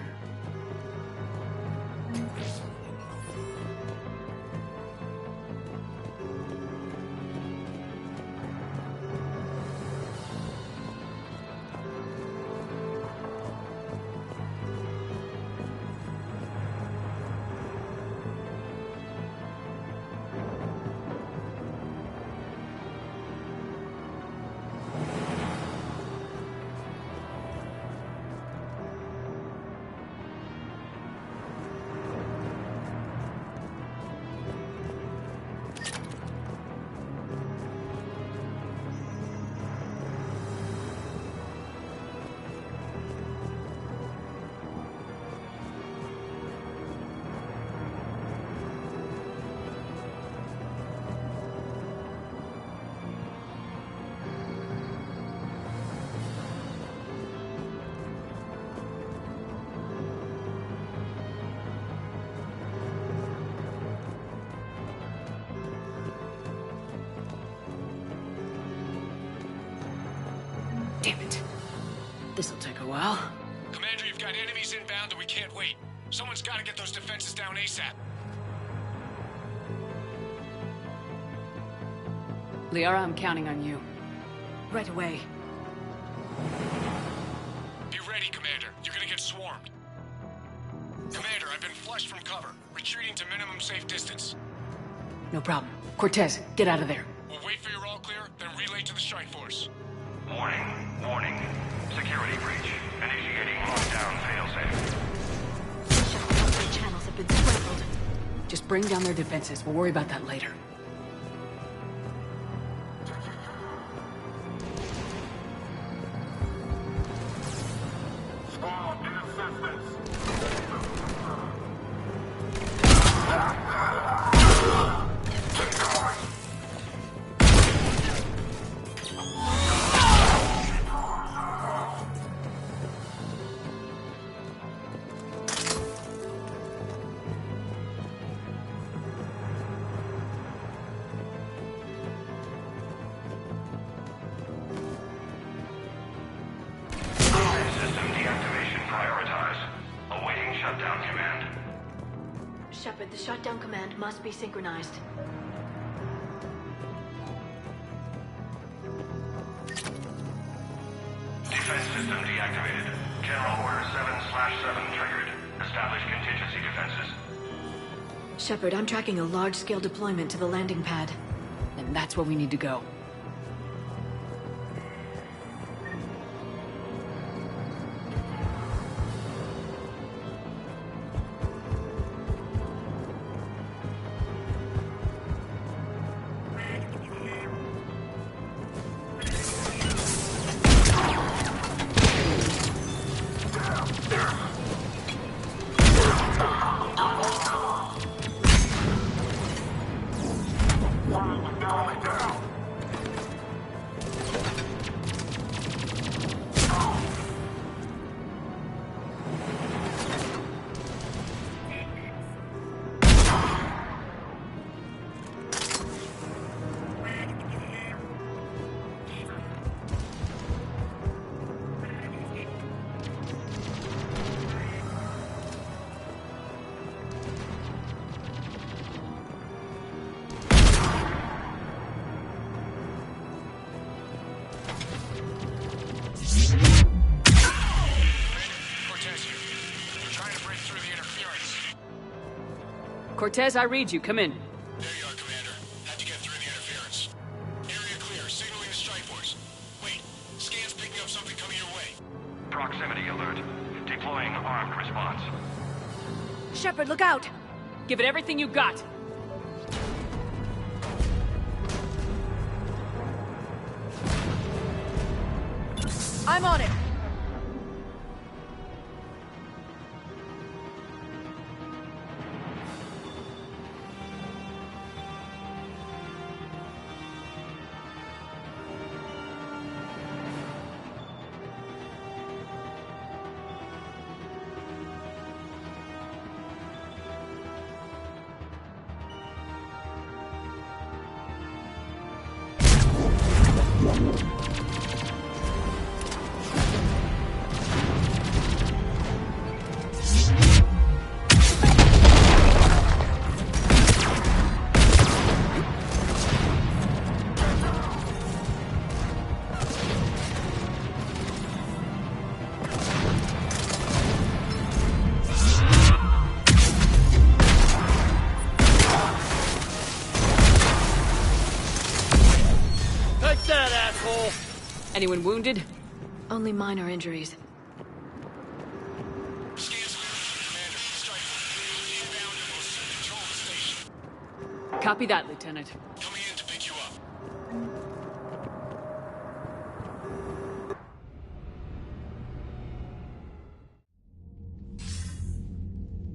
Damn it. This'll take a while. Commander, you've got enemies inbound and we can't wait. Someone's gotta get those defenses down ASAP. Liara, I'm counting on you. Right away. Be ready, Commander. You're gonna get swarmed. Commander, I've been flushed from cover. Retreating to minimum safe distance. No problem. Cortez, get out of there. We'll wait for your all clear, then relay to the strike force. Warning. Warning. Security breach. Initiating lockdown failsafe. The channels have been scrambled. Just bring down their defenses. We'll worry about that later. Shepard, the shutdown command must be synchronized. Defense system deactivated. General Order 7/7 triggered. Establish contingency defenses. Shepard, I'm tracking a large-scale deployment to the landing pad. And that's where we need to go. Cortez, I read you. Come in. There you are, Commander. How'd you get through the interference? Area clear. Signaling the strike force. Wait. Scan's picking up something coming your way. Proximity alert. Deploying armed response. Shepard, look out! Give it everything you got. I'm on it! Anyone wounded? Only minor injuries. Copy that, Lieutenant. Coming in to pick you up.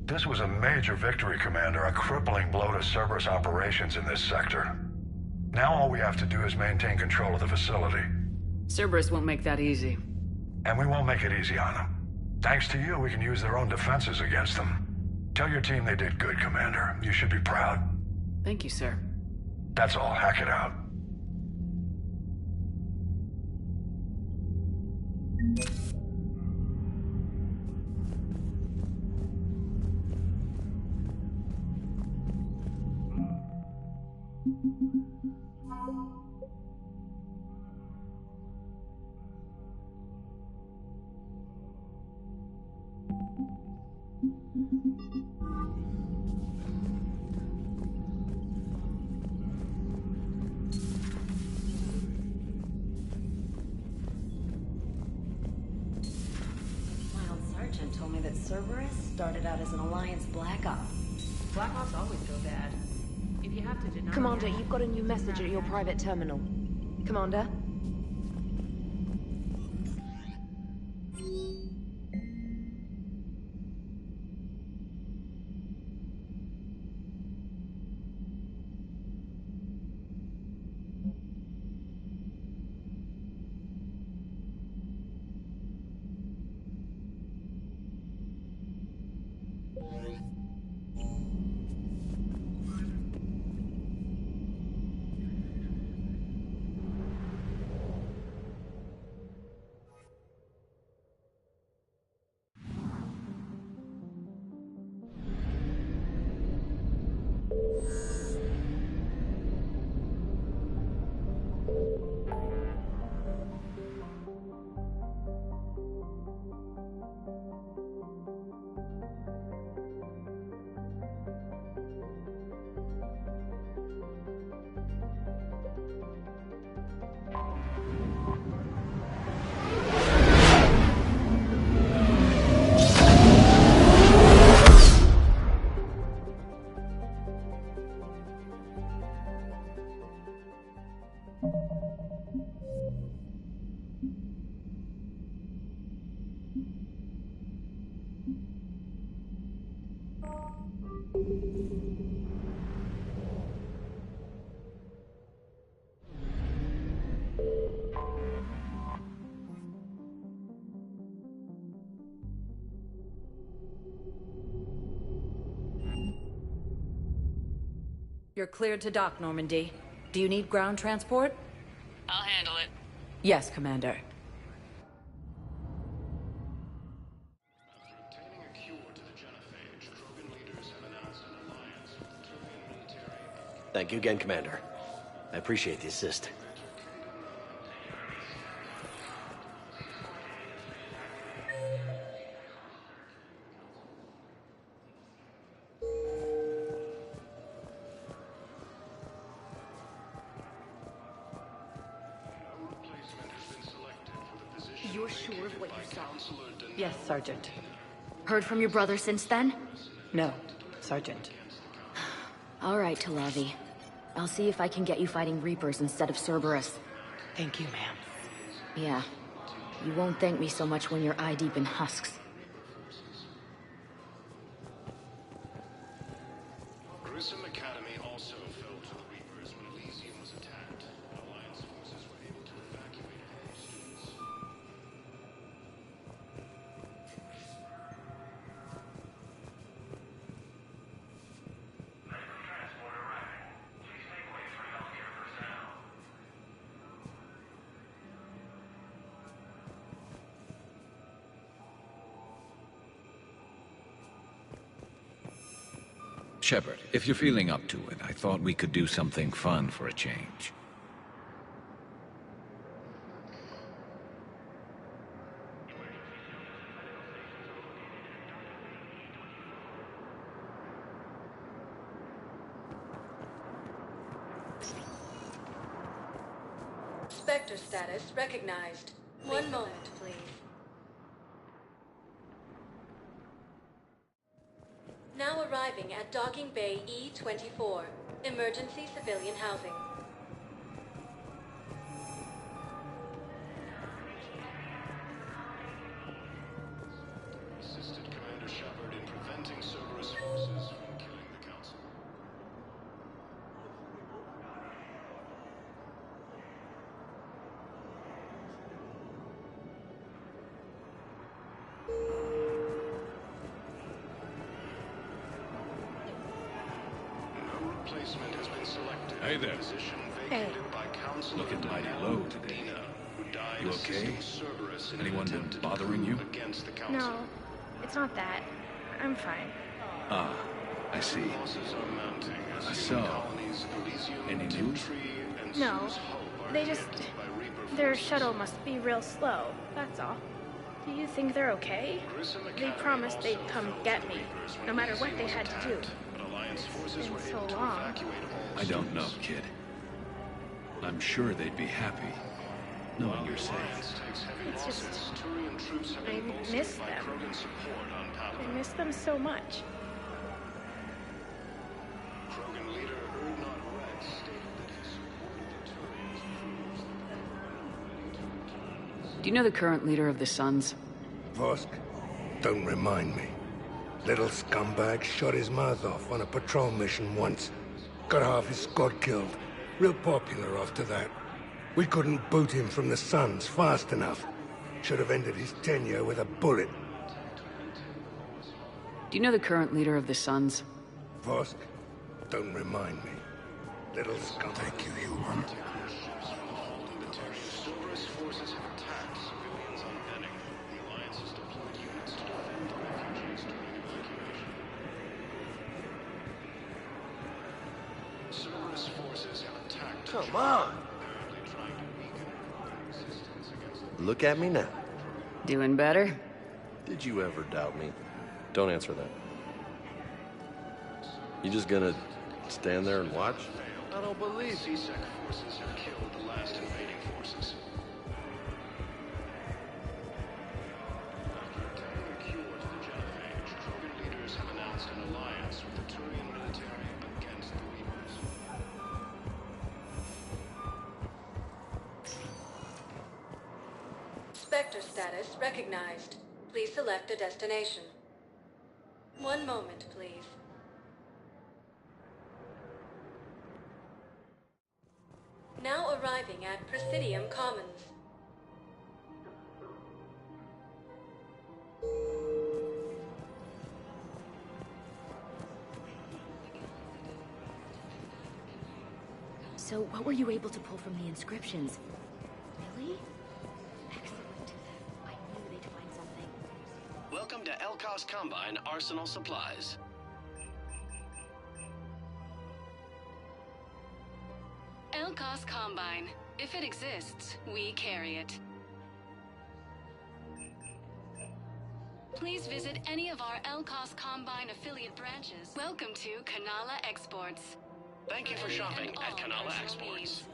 This was a major victory, Commander. A crippling blow to Cerberus operations in this sector. Now all we have to do is maintain control of the facility. Cerberus won't make that easy. And we won't make it easy on them. Thanks to you, we can use their own defenses against them. Tell your team they did good, Commander. You should be proud. Thank you, sir. That's all. Hack it out. Told me that Cerberus started out as an Alliance Black Op. Black Ops always go bad. If you have to deny... Commander, you've got a new message at your private terminal. Commander? You're cleared to dock, Normandy. Do you need ground transport? I'll handle it. Yes, Commander. Thank you again, Commander. I appreciate the assist. You're sure of what you saw? Yes, Sergeant. Heard from your brother since then? No, Sergeant. All right, Talavi. I'll see if I can get you fighting Reapers instead of Cerberus. Thank you, ma'am. Yeah. You won't thank me so much when you're eye-deep in husks. Grissom Academy also fell to the Reapers when Elysium was attacked. Alliance forces were able to evacuate all students. Shepard, if you're feeling up to it, I thought we could do something fun for a change. Spectre status recognized. One moment, please. Now arriving at Docking Bay E-24, emergency civilian housing. Assisted Commander Shepard in preventing Cerberus forces from killing the Council. Replacement has been selected. Hey there. Position vacated by Council Looking mighty low today. who died You okay? assisting Cerberus in Anyone an been attempt to bothering you? against the Council. No, it's not that. I'm fine. Ah, I see. Losses are mounting as human So, colonies Elysium, any news? Tree, and No, Sue's Hope are they just... hit by Reaper Their forces. shuttle must be real slow, that's all. Do you think they're okay? They promised they'd come get me, no matter what they had to do. It's been so long. I don't know, kid. I'm sure they'd be happy knowing you're safe. It's just... I miss them. I miss them so much. Krogan leader Urdnot Rex stated that he supported the Turians' troops. Do you know the current leader of the Suns? Vosk? Don't remind me. Little scumbag shot his mouth off on a patrol mission once. Got half his squad killed. Real popular after that. We couldn't boot him from the Suns fast enough. Should have ended his tenure with a bullet. Do you know the current leader of the Suns? Vosk? Don't remind me. Little scumbag. Thank you, human. Cerberus forces have attacked civilians on Benning. The Alliance has deployed units to defend the refugees during evacuation. Cerberus forces have attacked. Come on! Apparently trying to weaken Krogan resistance against the... Look at me now. Doing better? Did you ever doubt me? Don't answer that. You just gonna stand there and watch? I don't believe you. CSEC forces have killed the last invading forces. After attempting a cure to the genophage, Krogan leaders have announced an alliance with the Turian military against the Reapers. Spectre status recognized. Please select a destination. One moment, please. Now arriving at Presidium Commons. So, what were you able to pull from the inscriptions? Really? Excellent. I knew they'd find something. Welcome to Elkos Combine Arsenal Supplies. Elkos Combine. If it exists, we carry it. Please visit any of our Elkos Combine affiliate branches. Welcome to Kanala Exports. Thank you for shopping at Kanala Exports.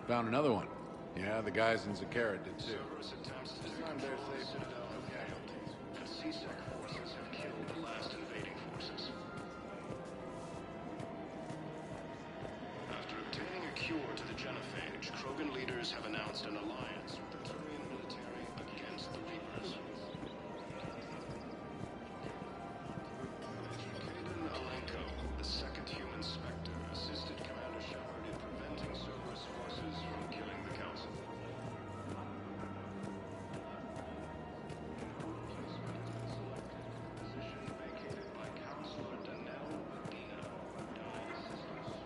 Found another one. Yeah, the guys in Zakara did too. Cerberus attempts to defend their Citadel no casualties, and CSEC forces have killed the last invading forces. After obtaining a cure to the genophage, Krogan leaders have announced an alliance with the Turian military against the Reapers. Kaden Alenko, the second human Spectre, assisted Commander Shepard in preventing Cerberus forces from killing the Council.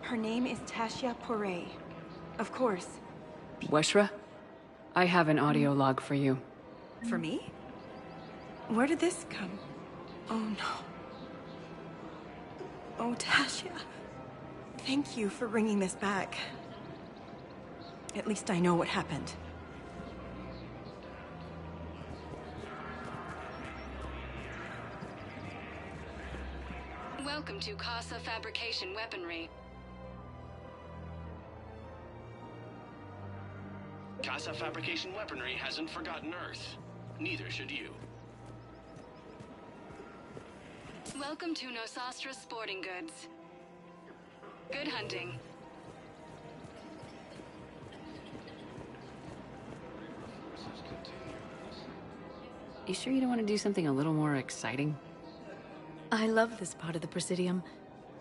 Her name is Tasha Poray. Of course. Weshra, I have an audio log for you. For me? Where did this come? Oh no. Oh, Tasha. Thank you for bringing this back. At least I know what happened. Welcome to Casa Fabrication Weaponry. Casa Fabrication Weaponry hasn't forgotten Earth. Neither should you. Welcome to Nosastra Sporting Goods. Good hunting. You sure you don't want to do something a little more exciting? I love this part of the Presidium.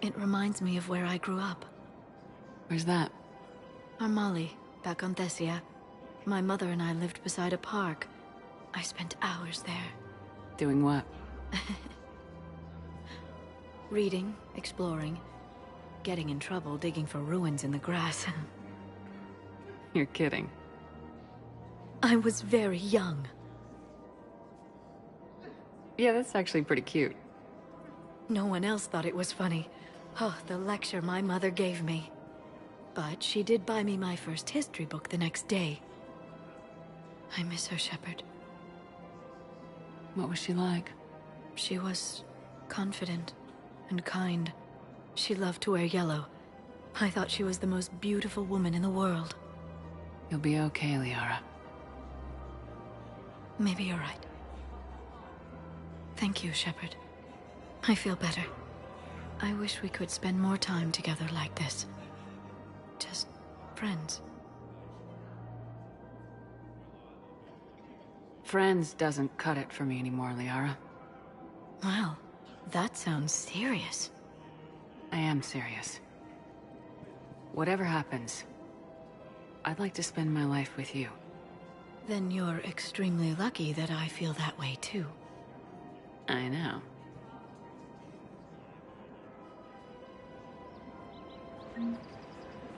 It reminds me of where I grew up. Where's that? Armali, back on Thessia. My mother and I lived beside a park. I spent hours there. Doing what? Reading, exploring, getting in trouble digging for ruins in the grass. You're kidding. I was very young. Yeah, that's actually pretty cute. No one else thought it was funny. Oh, the lecture my mother gave me. But she did buy me my first history book the next day. I miss her, Shepard. What was she like? She was confident and kind. She loved to wear yellow. I thought she was the most beautiful woman in the world. You'll be okay, Liara. Maybe you're right. Thank you, Shepard. I feel better. I wish we could spend more time together like this. Just friends. Friends doesn't cut it for me anymore, Liara. Wow, that sounds serious. I am serious. Whatever happens, I'd like to spend my life with you. Then you're extremely lucky that I feel that way too. I know.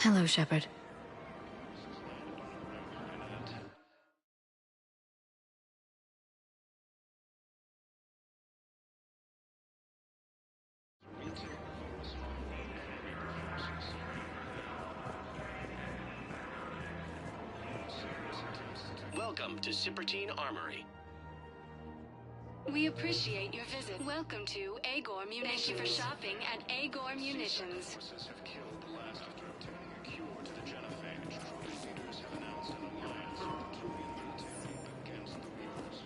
Hello, Shepard. Welcome to Sippertine Armory. We appreciate your visit. Welcome to Agor Munitions. Thank you for shopping at Agor Munitions. Forces have killed the last after obtaining a cure to the genophage. Krogan leaders have announced an alliance with the Turian military against the Reapers.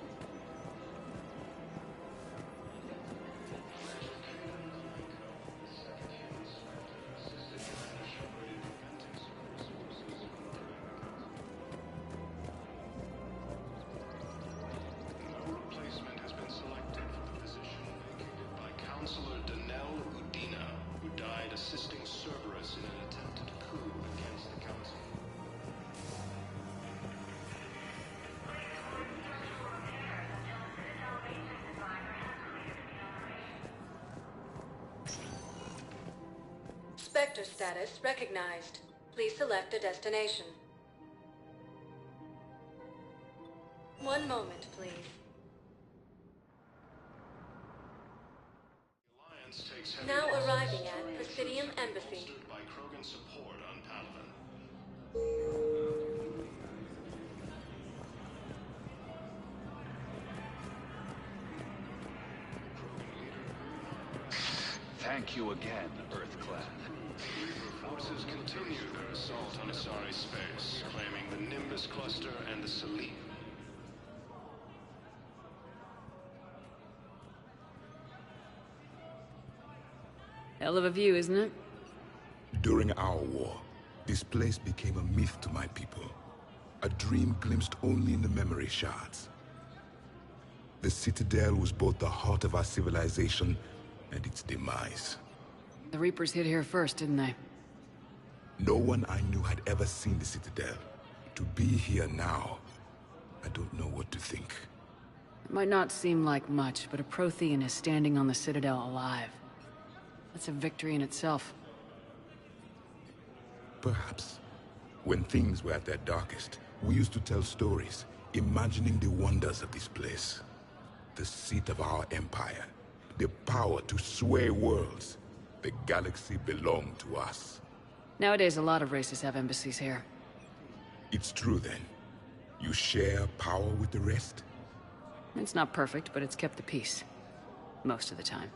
No replacement has been selected for the position vacated by Counselor Danelle Udina, who died assisting Cerberus in an attempted coup against the Council. Spectre status recognized. Please select a destination. One moment, please. Now arriving at Presidium Embassy. By Krogan support on Palaven. Thank you again, Earthclan. Reaper Forces continue their assault on Asari space, claiming the Nimbus cluster and the Salim. Hell of a view, isn't it? During our war, this place became a myth to my people. A dream glimpsed only in the memory shards. The Citadel was both the heart of our civilization and its demise. The Reapers hit here first, didn't they? No one I knew had ever seen the Citadel. To be here now, I don't know what to think. It might not seem like much, but a Prothean is standing on the Citadel alive. That's a victory in itself. Perhaps. When things were at their darkest, we used to tell stories, imagining the wonders of this place. The seat of our empire. The power to sway worlds. The galaxy belonged to us. Nowadays, a lot of races have embassies here. It's true then. You share power with the rest? It's not perfect, but it's kept the peace. Most of the time.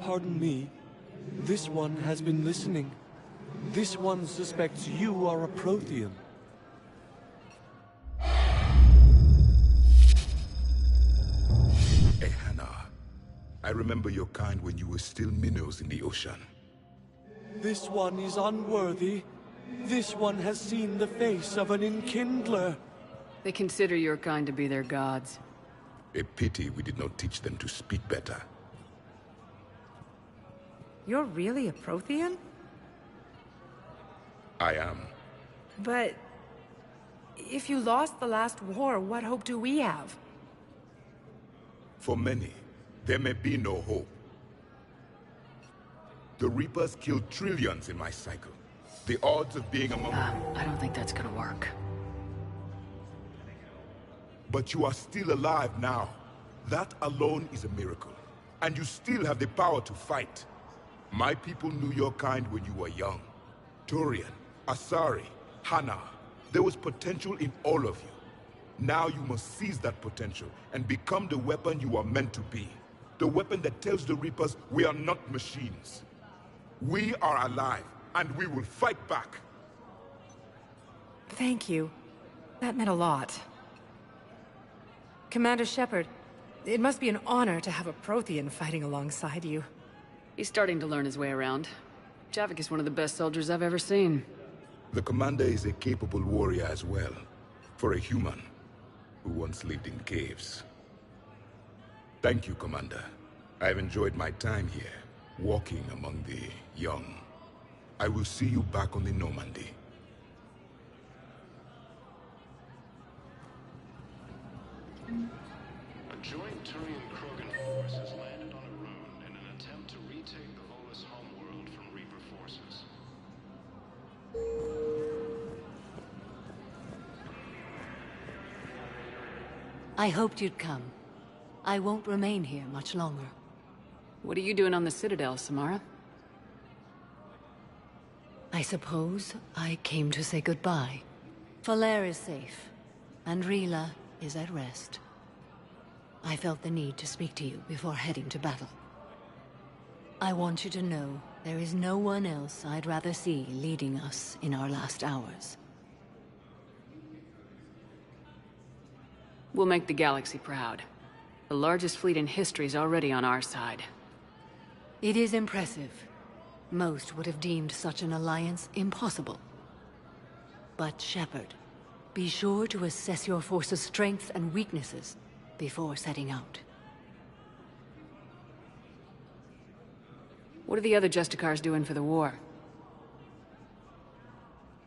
Pardon me. This one has been listening. This one suspects you are a Prothean. Ehana, I remember your kind when you were still minnows in the ocean. This one is unworthy. This one has seen the face of an enkindler. They consider your kind to be their gods. A pity we did not teach them to speak better. You're really a Prothean? I am. But... if you lost the last war, what hope do we have? For many, there may be no hope. The Reapers killed trillions in my cycle. The odds of being among... I don't think that's gonna work. But you are still alive now. That alone is a miracle. And you still have the power to fight. My people knew your kind when you were young. Turian, Asari, Hana. There was potential in all of you. Now you must seize that potential and become the weapon you are meant to be. The weapon that tells the Reapers we are not machines. We are alive, and we will fight back. Thank you. That meant a lot. Commander Shepard, it must be an honor to have a Prothean fighting alongside you. He's starting to learn his way around. Javik is one of the best soldiers I've ever seen. The commander is a capable warrior as well. For a human who once lived in caves. Thank you, Commander. I've enjoyed my time here, walking among the young. I will see you back on the Normandy. A joint Turian-Krogan force has landed on a rune in an attempt to retake the Volus homeworld from Reaper forces. I hoped you'd come. I won't remain here much longer. What are you doing on the Citadel, Samara? I suppose I came to say goodbye. Falere is safe, and Rila is at rest. I felt the need to speak to you before heading to battle. I want you to know there is no one else I'd rather see leading us in our last hours. We'll make the galaxy proud. The largest fleet in history is already on our side. It is impressive. Most would have deemed such an alliance impossible. But Shepard, be sure to assess your force's strengths and weaknesses before setting out. What are the other Justicars doing for the war?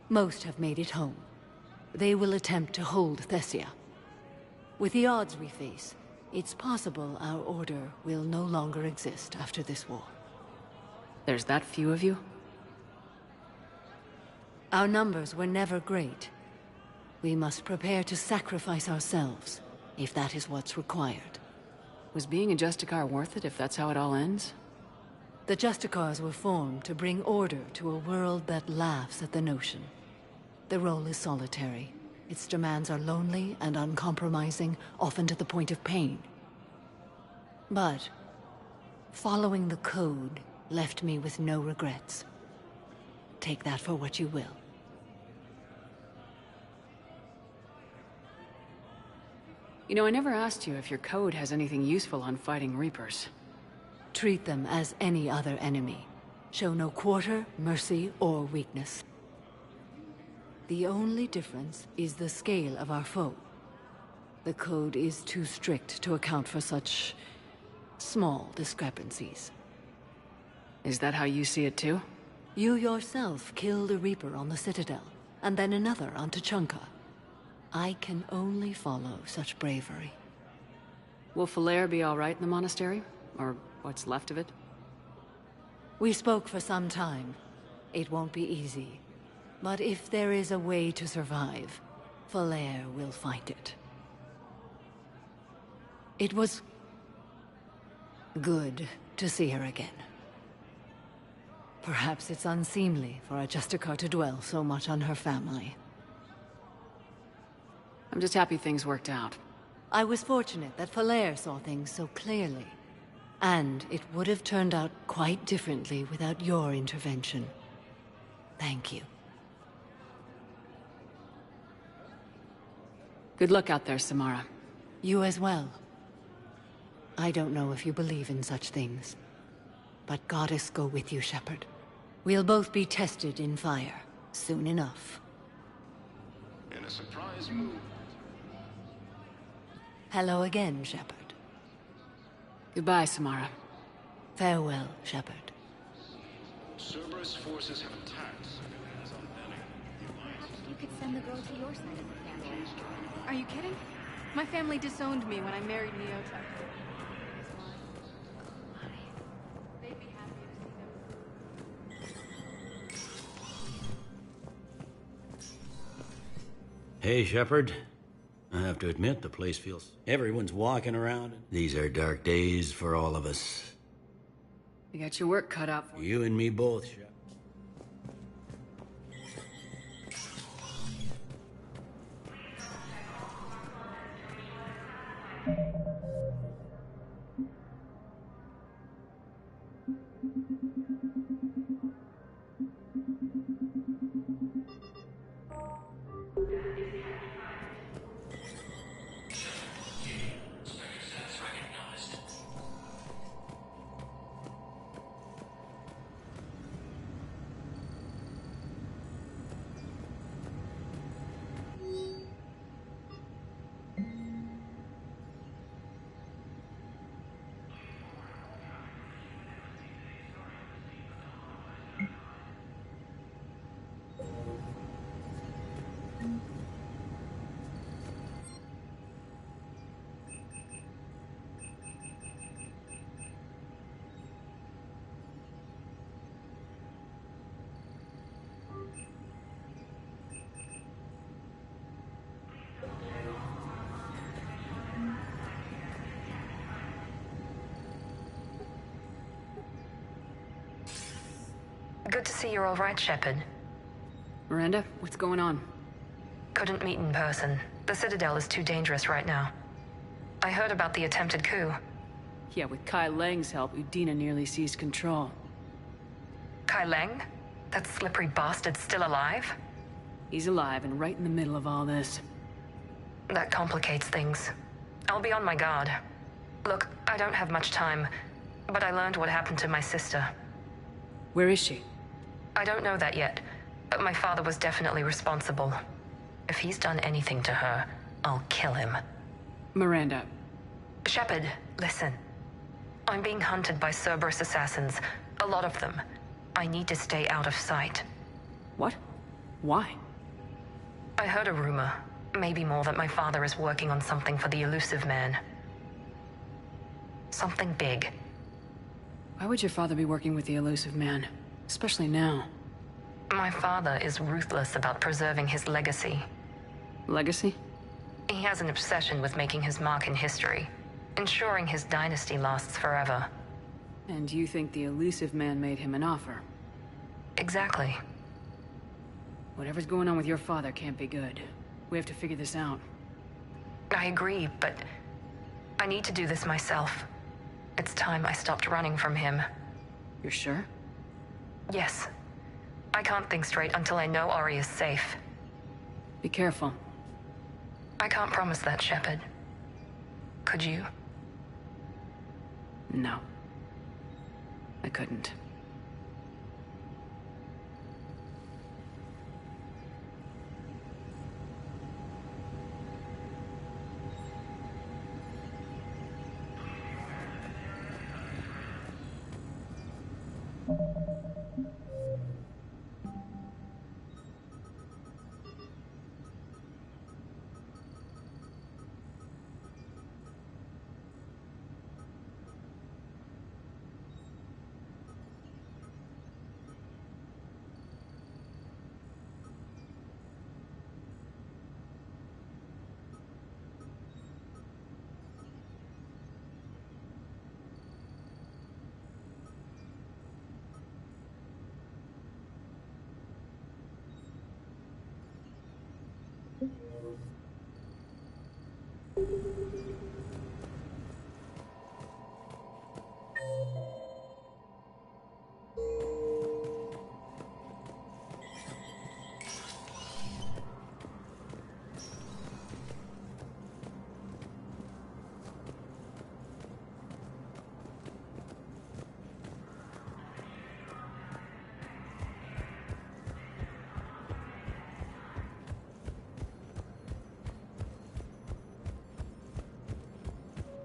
Most have made it home. They will attempt to hold Thessia. With the odds we face, it's possible our order will no longer exist after this war. There's that few of you? Our numbers were never great. We must prepare to sacrifice ourselves, if that is what's required. Was being a Justicar worth it if that's how it all ends? The Justicars were formed to bring order to a world that laughs at the notion. The role is solitary. Its demands are lonely and uncompromising, often to the point of pain. But Following the code left me with no regrets. Take that for what you will. You know, I never asked you if your code has anything useful on fighting Reapers. Treat them as any other enemy. Show no quarter, mercy, or weakness. The only difference is the scale of our foe. The code is too strict to account for such small discrepancies. Is that how you see it too? You yourself killed a Reaper on the Citadel, and then another on Tuchanka. I can only follow such bravery. Will Falair be all right in the monastery? Or what's left of it? We spoke for some time. It won't be easy. But if there is a way to survive, Falair will find it. It was good to see her again. Perhaps it's unseemly for a Justicar to dwell so much on her family. I'm just happy things worked out. I was fortunate that Falair saw things so clearly. And it would have turned out quite differently without your intervention. Thank you. Good luck out there, Samara. You as well. I don't know if you believe in such things, but Goddess go with you, Shepard. We'll both be tested in fire, soon enough. In a surprise move. Hello again, Shepard. Goodbye, Samara. Farewell, Shepard. Cerberus forces have attacked civilians on Benning. You could send the girl to your side of the family. Are you kidding? My family disowned me when I married Nyota. They'd be happy to see them. Hey, Shepard. I have to admit, the place feels... Everyone's walking around. These are dark days for all of us. You got your work cut out for you. You and me both, Shepard. Good to see you're all right, Shepard. Miranda, what's going on? Couldn't meet in person. The Citadel is too dangerous right now. I heard about the attempted coup. Yeah, with Kai Lang's help, Udina nearly seized control. Kai Lang? That slippery bastard's still alive? He's alive and right in the middle of all this. That complicates things. I'll be on my guard. Look, I don't have much time, but I learned what happened to my sister. Where is she? I don't know that yet, but my father was definitely responsible. If he's done anything to her, I'll kill him. Miranda. Shepard, listen. I'm being hunted by Cerberus assassins. A lot of them. I need to stay out of sight. What? Why? I heard a rumor, maybe more, that my father is working on something for the Elusive Man. Something big. Why would your father be working with the Elusive Man? Especially now. My father is ruthless about preserving his legacy. Legacy? He has an obsession with making his mark in history, ensuring his dynasty lasts forever. And you think the Elusive Man made him an offer? Exactly. Whatever's going on with your father can't be good. We have to figure this out. I agree, but I need to do this myself. It's time I stopped running from him. You're sure? Yes. I can't think straight until I know Ari is safe. Be careful. I can't promise that, Shepard. Could you? No. I couldn't.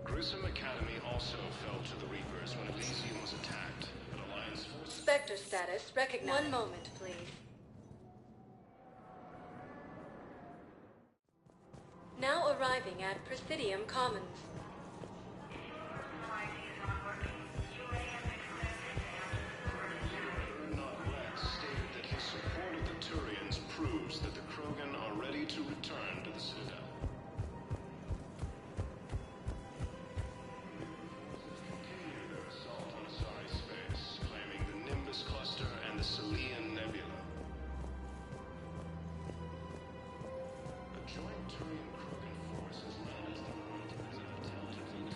Grissom Academy also fell to the Reapers when Elysium was attacked, but Alliance forces... Spectre status recognized. One moment, please. Now arriving at Presidium Commons. stated that his support of the Turians proves that the Krogan are ready to return to the Citadel. Their assault on Asari space, claiming the Nimbus cluster and the Selian Nebula. A joint Turian-Krogan force has landed on the road as an intelligence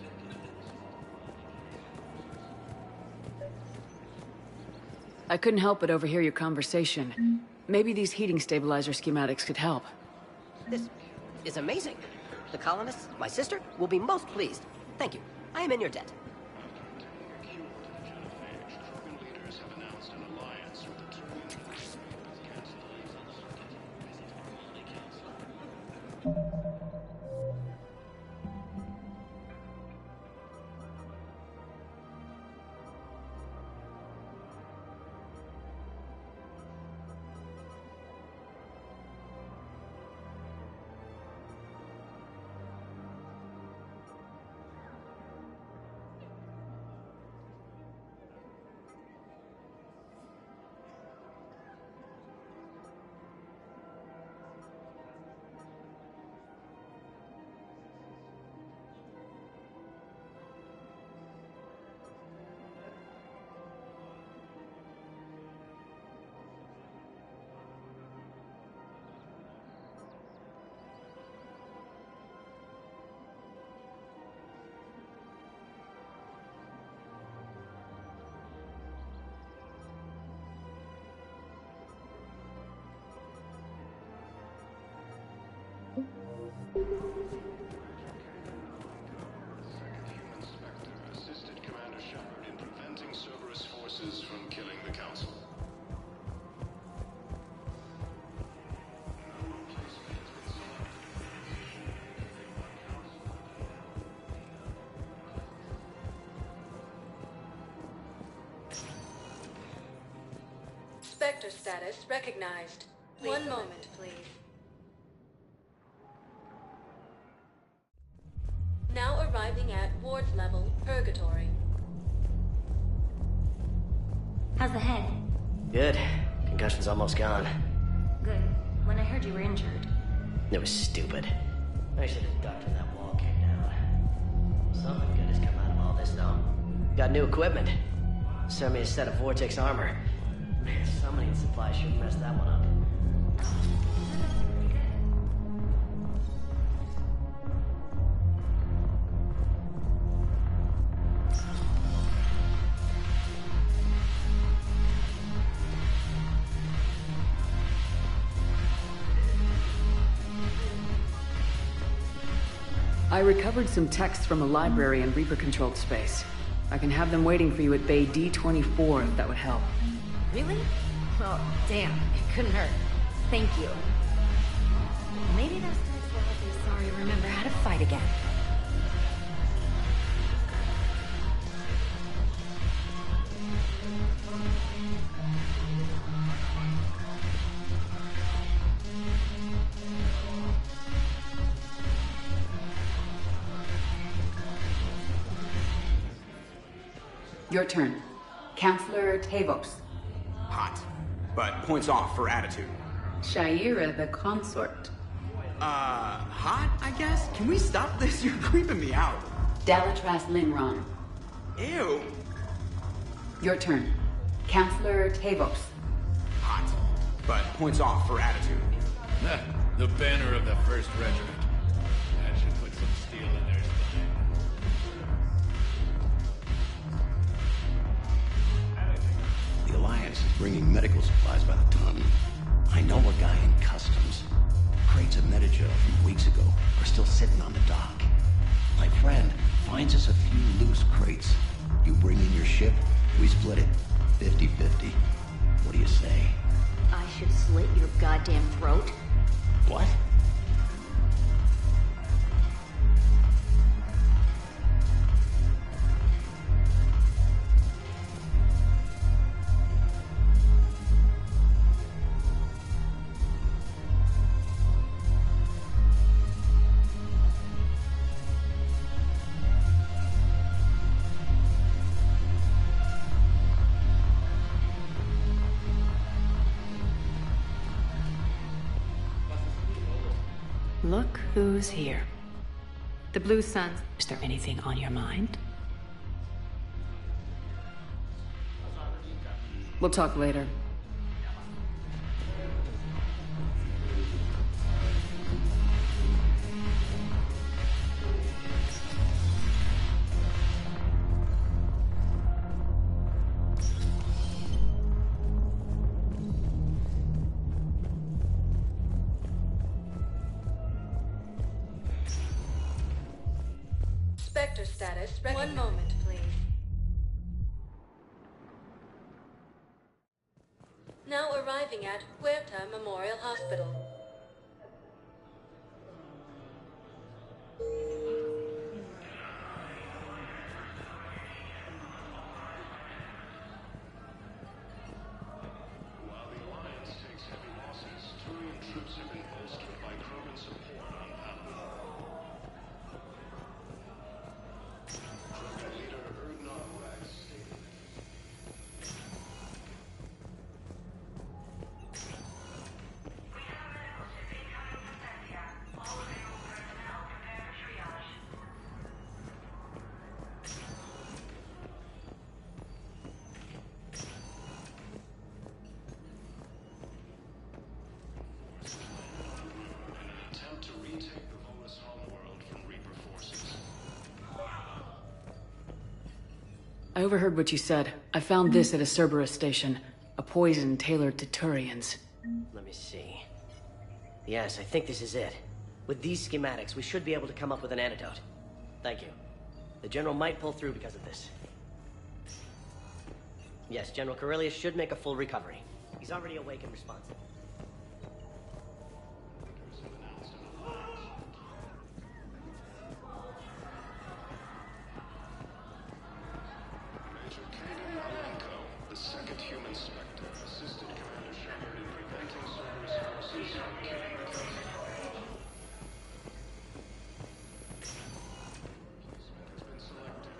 I couldn't help but overhear your conversation. Maybe these heating stabilizer schematics could help. This is amazing. The colonists, my sister, will be most pleased. Thank you. I am in your debt. Krogan leaders have announced an alliance with the Turian. Assisted Commander Shepard in preventing Cerberus forces from killing the Council. Spectre status recognized. One moment, please. Now arriving at ward level, Purgatory. How's the head? Good. Concussion's almost gone. Good. When I heard you were injured. It was stupid. I should have ducked when that wall came down. Something good has come out of all this, though. Got new equipment. Sent me a set of Vortex armor. Man, somebody in supply sure messed that one up. I recovered some texts from a library in Reaper-controlled space. I can have them waiting for you at Bay D-24 if that would help. Really? Oh, damn. It couldn't hurt. Thank you. Maybe those guys will help you sorry remember how to fight again. Your turn. Counselor Tavos. Hot. But points off for attitude. Shaira the consort. Hot, I guess? Can we stop this? You're creeping me out. Dalatras Linron. Ew. Your turn. Counselor Tavos. Hot. But points off for attitude. The banner of the 1st Regiment. That should put some steel in their spine. The Alliance is bringing medical supplies by the ton. I know a guy in customs. Crates of Metagel from weeks ago are still sitting on the dock. My friend finds us a few loose crates. You bring in your ship, we split it. 50-50. What do you say? I should slit your goddamn throat? What? Look who's here. The Blue Suns. Is there anything on your mind? We'll talk later. Spectre status. One moment, please. Now arriving at Huerta Memorial Hospital. While the Alliance takes heavy losses, Turian troops have been bolstered by Krogan support on Palace. Krogan leader Erdnot Rax stated. Attempt to retake the Volus homeworld from Reaper forces. I overheard what you said. I found this at a Cerberus station. A poison tailored to Turians. Let me see. Yes, I think this is it. With these schematics, we should be able to come up with an antidote. Thank you. The General might pull through because of this. Yes, General Corellius should make a full recovery. He's already awake and responsive. Major Kagan Malenko, the 2nd Human Spectre, assisted Commander Shepard in preventing Cerberus forces from killing the Council. Replacement has been selected.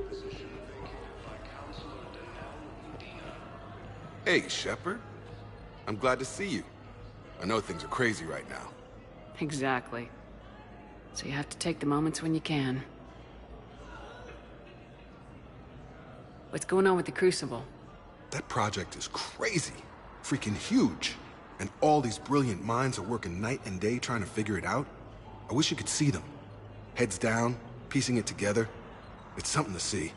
Position vacated by Counselor Denel Udina. Hey, Shepard. I'm glad to see you. I know things are crazy right now. Exactly. So you have to take the moments when you can. What's going on with the Crucible? That project is crazy. Freaking huge. And all these brilliant minds are working night and day trying to figure it out. I wish you could see them. Heads down, piecing it together. It's something to see.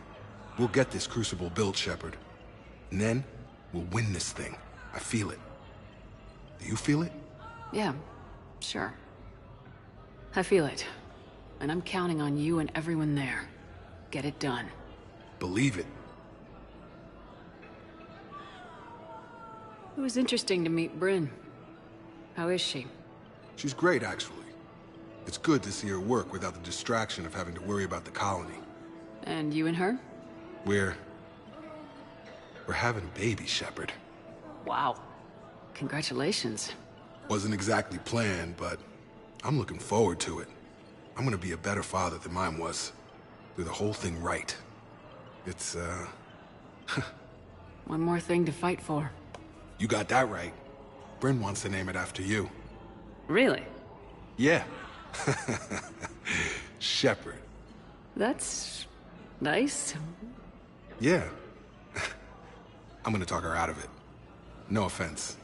We'll get this crucible built, Shepard. And then, we'll win this thing. I feel it. Do you feel it? Yeah, sure. I feel it. And I'm counting on you and everyone there. Get it done. Believe it. It was interesting to meet Bryn. How is she? She's great, actually. It's good to see her work without the distraction of having to worry about the colony. And you and her? We're having a baby, Shepard. Wow. Congratulations. Wasn't exactly planned, but I'm looking forward to it. I'm gonna be a better father than mine was. Do the whole thing right. It's, One more thing to fight for. You got that right. Bryn wants to name it after you. Really? Yeah. Shepard. That's... nice. Yeah. I'm gonna talk her out of it. No offense.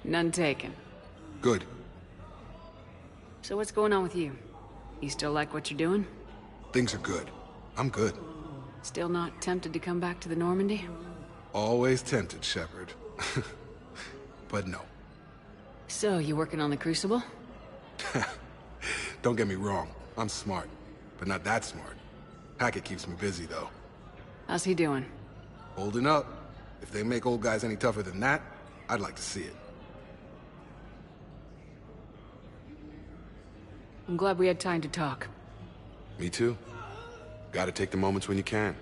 None taken. Good. So what's going on with you? You still like what you're doing? Things are good. I'm good. Still not tempted to come back to the Normandy? Always tempted, Shepard. But no. So, you working on the Crucible? Don't get me wrong. I'm smart. But not that smart. Hackett keeps me busy, though. How's he doing? Holding up. If they make old guys any tougher than that, I'd like to see it. I'm glad we had time to talk. Me too. Gotta take the moments when you can.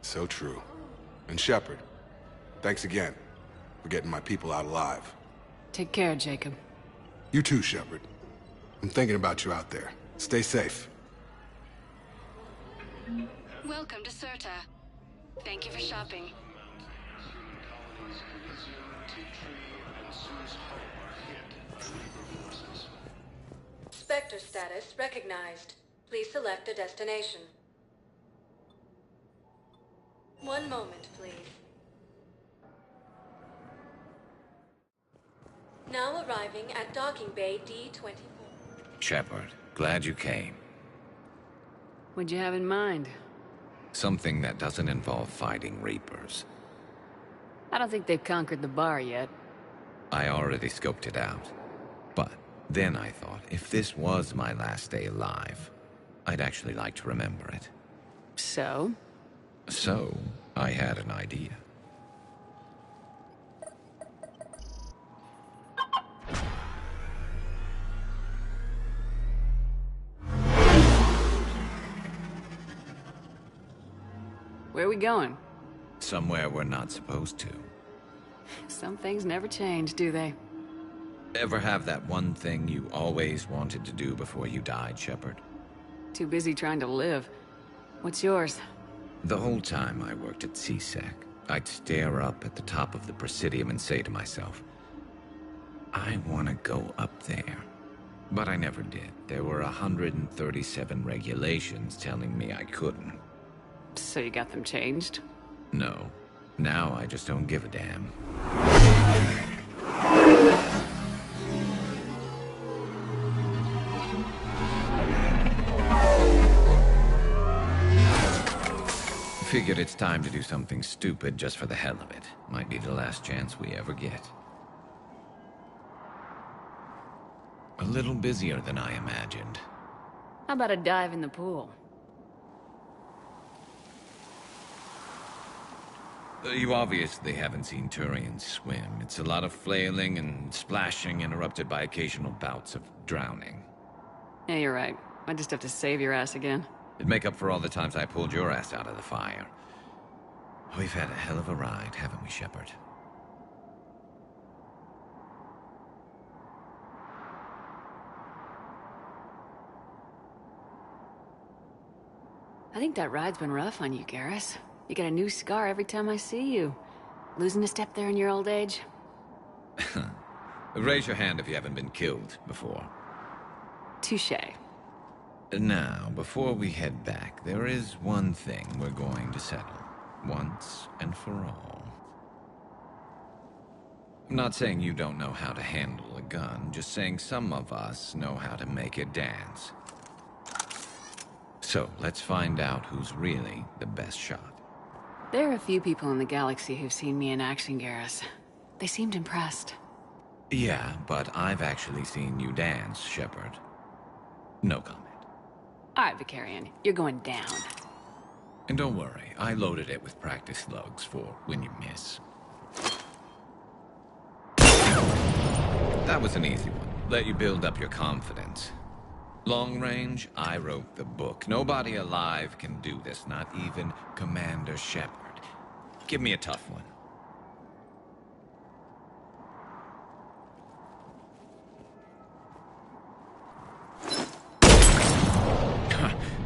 So true. And Shepard, thanks again for getting my people out alive. Take care, Jacob. You too, Shepard. I'm thinking about you out there. Stay safe. Welcome to Serta. Thank you for shopping. Spectre status recognized. Please select a destination. One moment, please. Now arriving at docking bay D-24. Shepard, glad you came. What'd you have in mind? Something that doesn't involve fighting Reapers. I don't think they've conquered the bar yet. I already scoped it out. But then I thought, if this was my last day alive, I'd actually like to remember it. So? So, I had an idea. Where are we going? Somewhere we're not supposed to. Some things never change, do they? Ever have that one thing you always wanted to do before you died, Shepard? Too busy trying to live. What's yours? The whole time I worked at CSEC, I'd stare up at the top of the Presidium and say to myself, I want to go up there. But I never did. There were 137 regulations telling me I couldn't. So you got them changed? No. Now I just don't give a damn. Figured it's time to do something stupid just for the hell of it. Might be the last chance we ever get. A little busier than I imagined. How about a dive in the pool? You obviously haven't seen Turians swim. It's a lot of flailing and splashing, interrupted by occasional bouts of drowning. Yeah, you're right. I just have to save your ass again. It'd make up for all the times I pulled your ass out of the fire. We've had a hell of a ride, haven't we, Shepard? I think that ride's been rough on you, Garrus. You get a new scar every time I see you. Losing a step there in your old age? Raise your hand if you haven't been killed before. Touché. Now, before we head back, there is one thing we're going to settle. Once and for all. I'm not saying you don't know how to handle a gun, just saying some of us know how to make it dance. So, let's find out who's really the best shot. There are a few people in the galaxy who've seen me in action, Garrus. They seemed impressed. Yeah, but I've actually seen you dance, Shepard. No comment. All right, Vicarian, you're going down. And don't worry, I loaded it with practice slugs for when you miss. That was an easy one. Let you build up your confidence. Long range, I wrote the book. Nobody alive can do this, not even Commander Shepard. Give me a tough one.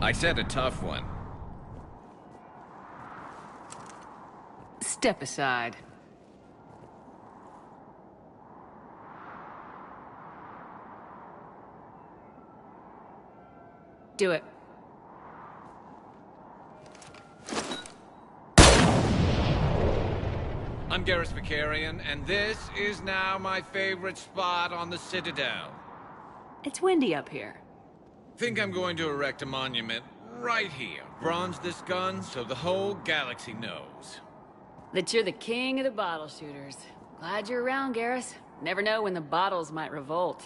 I said a tough one. Step aside. Do it. I'm Garrus Vicarian, and this is now my favorite spot on the Citadel. It's windy up here. Think I'm going to erect a monument right here. Bronze this gun so the whole galaxy knows. That you're the king of the bottle shooters. Glad you're around, Garrus. Never know when the bottles might revolt.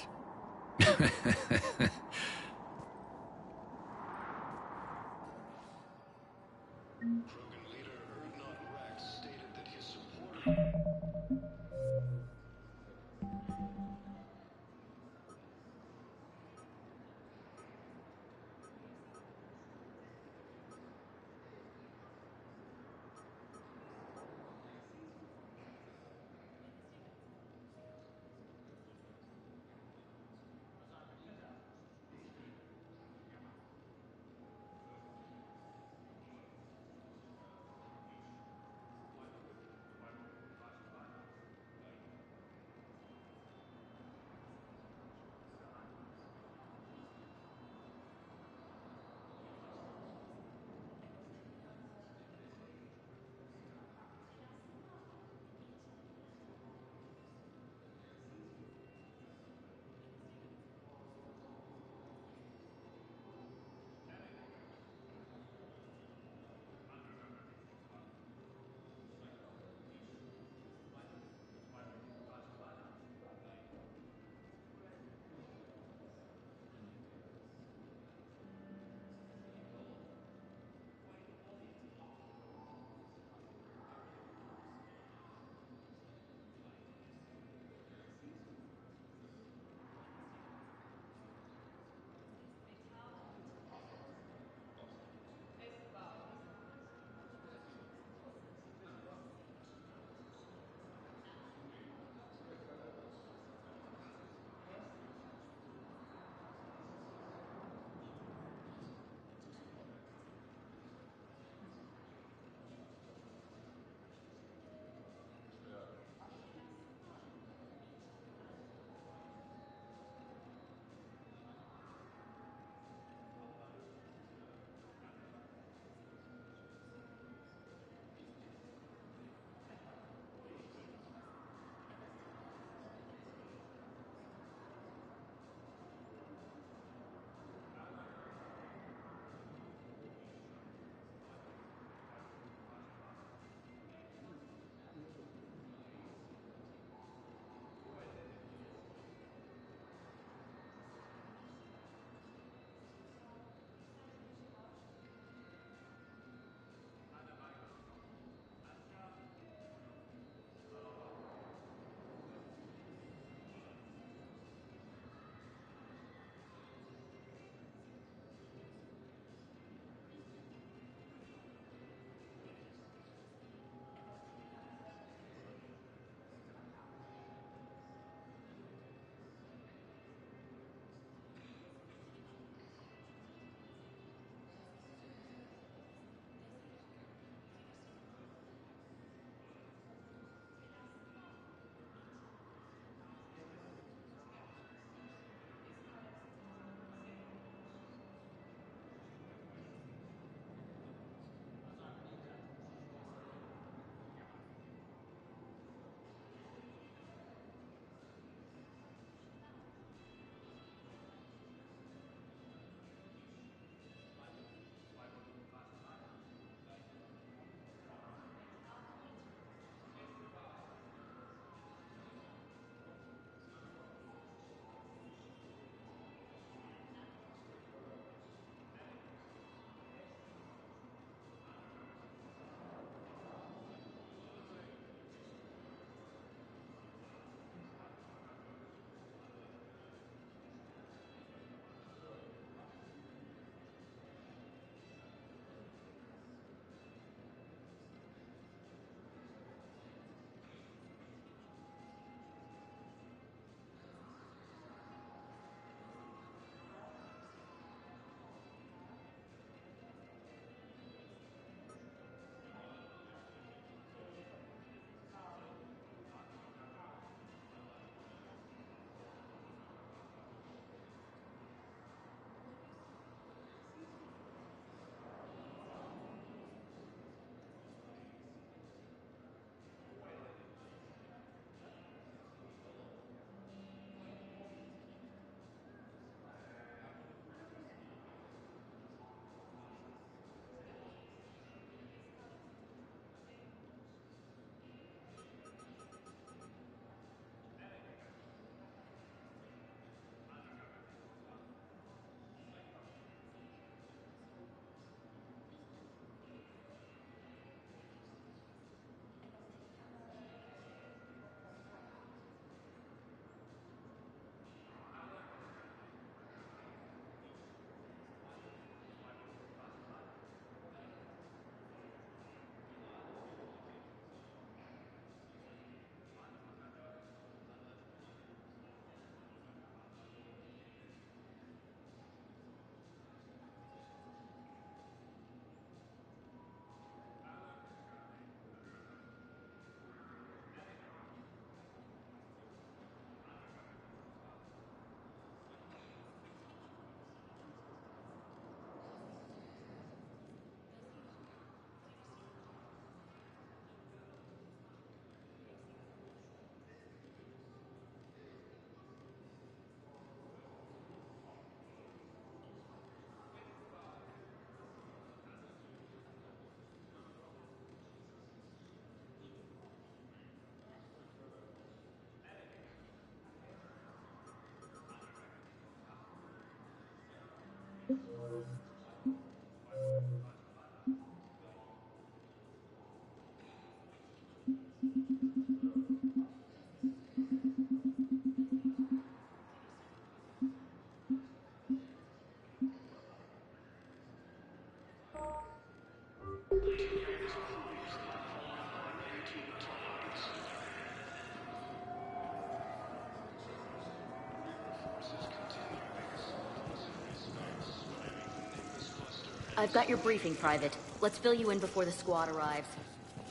I've got your briefing, Private. Let's fill you in before the squad arrives.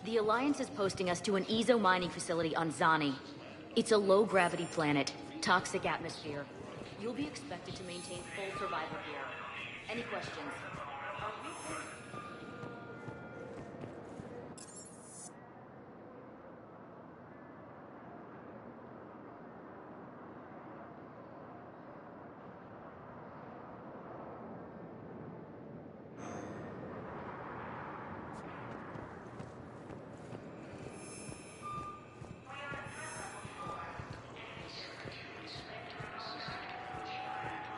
The Alliance is posting us to an Ezo mining facility on Zani. It's a low-gravity planet, toxic atmosphere. You'll be expected to maintain full survival gear. Any questions?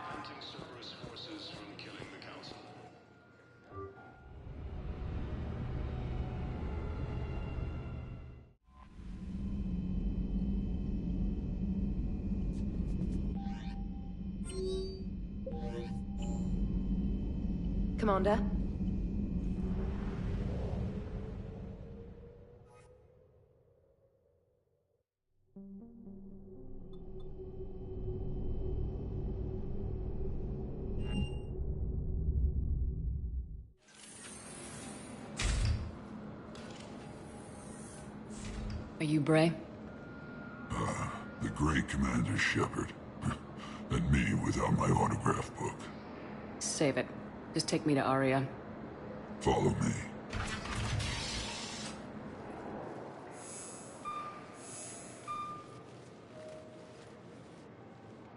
Preventing Cerberus forces from killing the Council. Commander? Are you Bray? The great Commander Shepard. And me without my autograph book. Save it. Just take me to Aria. Follow me.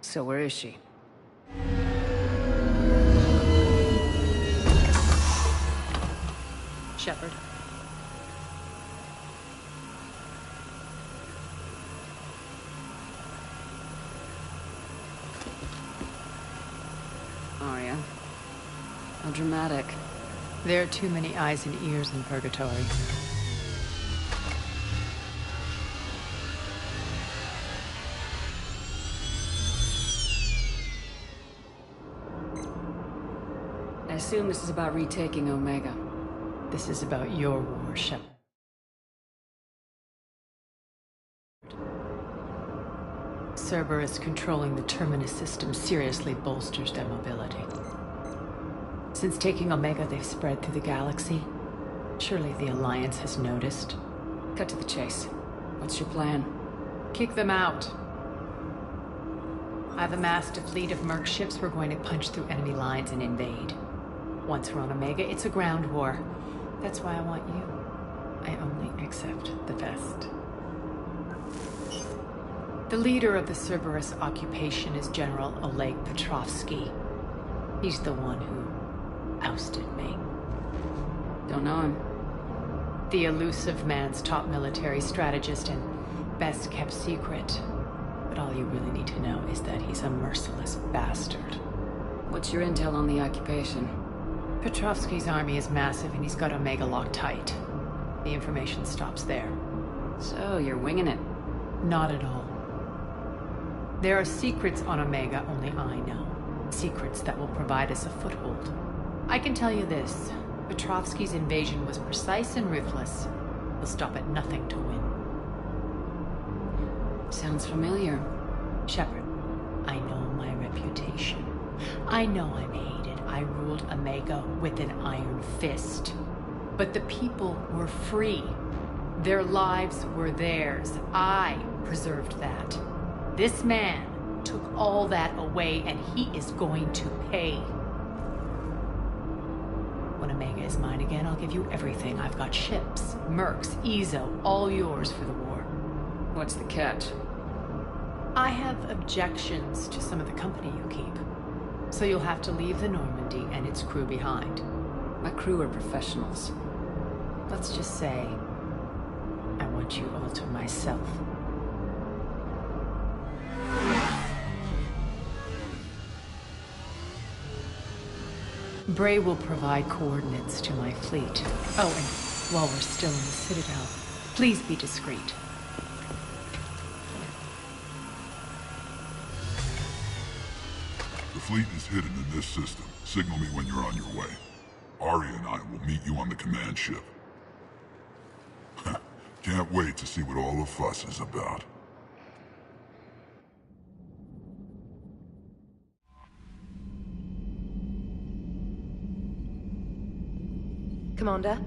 So where is she? Shepard. Aria. How dramatic. There are too many eyes and ears in Purgatory. I assume this is about retaking Omega. This is about your war, Shepard. Cerberus controlling the Terminus system seriously bolsters their mobility. Since taking Omega, they've spread through the galaxy. Surely the Alliance has noticed. Cut to the chase. What's your plan? Kick them out. I've amassed a fleet of merc ships. We're going to punch through enemy lines and invade. Once we're on Omega, it's a ground war. That's why I want you. I only accept the best. The leader of the Cerberus occupation is General Oleg Petrovsky. He's the one who ousted me. Don't know him. The elusive man's top military strategist and best kept secret. But all you really need to know is that he's a merciless bastard. What's your intel on the occupation? Petrovsky's army is massive and he's got Omega locked tight. The information stops there. So, you're winging it? Not at all. There are secrets on Omega only I know. Secrets that will provide us a foothold. I can tell you this. Petrovsky's invasion was precise and ruthless. He'll stop at nothing to win. Sounds familiar. Shepard, I know my reputation. I know I'm hated. I ruled Omega with an iron fist. But the people were free. Their lives were theirs. I preserved that. This man took all that away, and he is going to pay. When Omega is mine again, I'll give you everything. I've got ships, mercs, Ezo, all yours for the war. What's the catch? I have objections to some of the company you keep. So you'll have to leave the Normandy and its crew behind. My crew are professionals. Let's just say, I want you all to myself. Bray will provide coordinates to my fleet. Oh, and while we're still in the Citadel, please be discreet. The fleet is hidden in this system. Signal me when you're on your way. Arya and I will meet you on the command ship. Can't wait to see what all the fuss is about. Commander?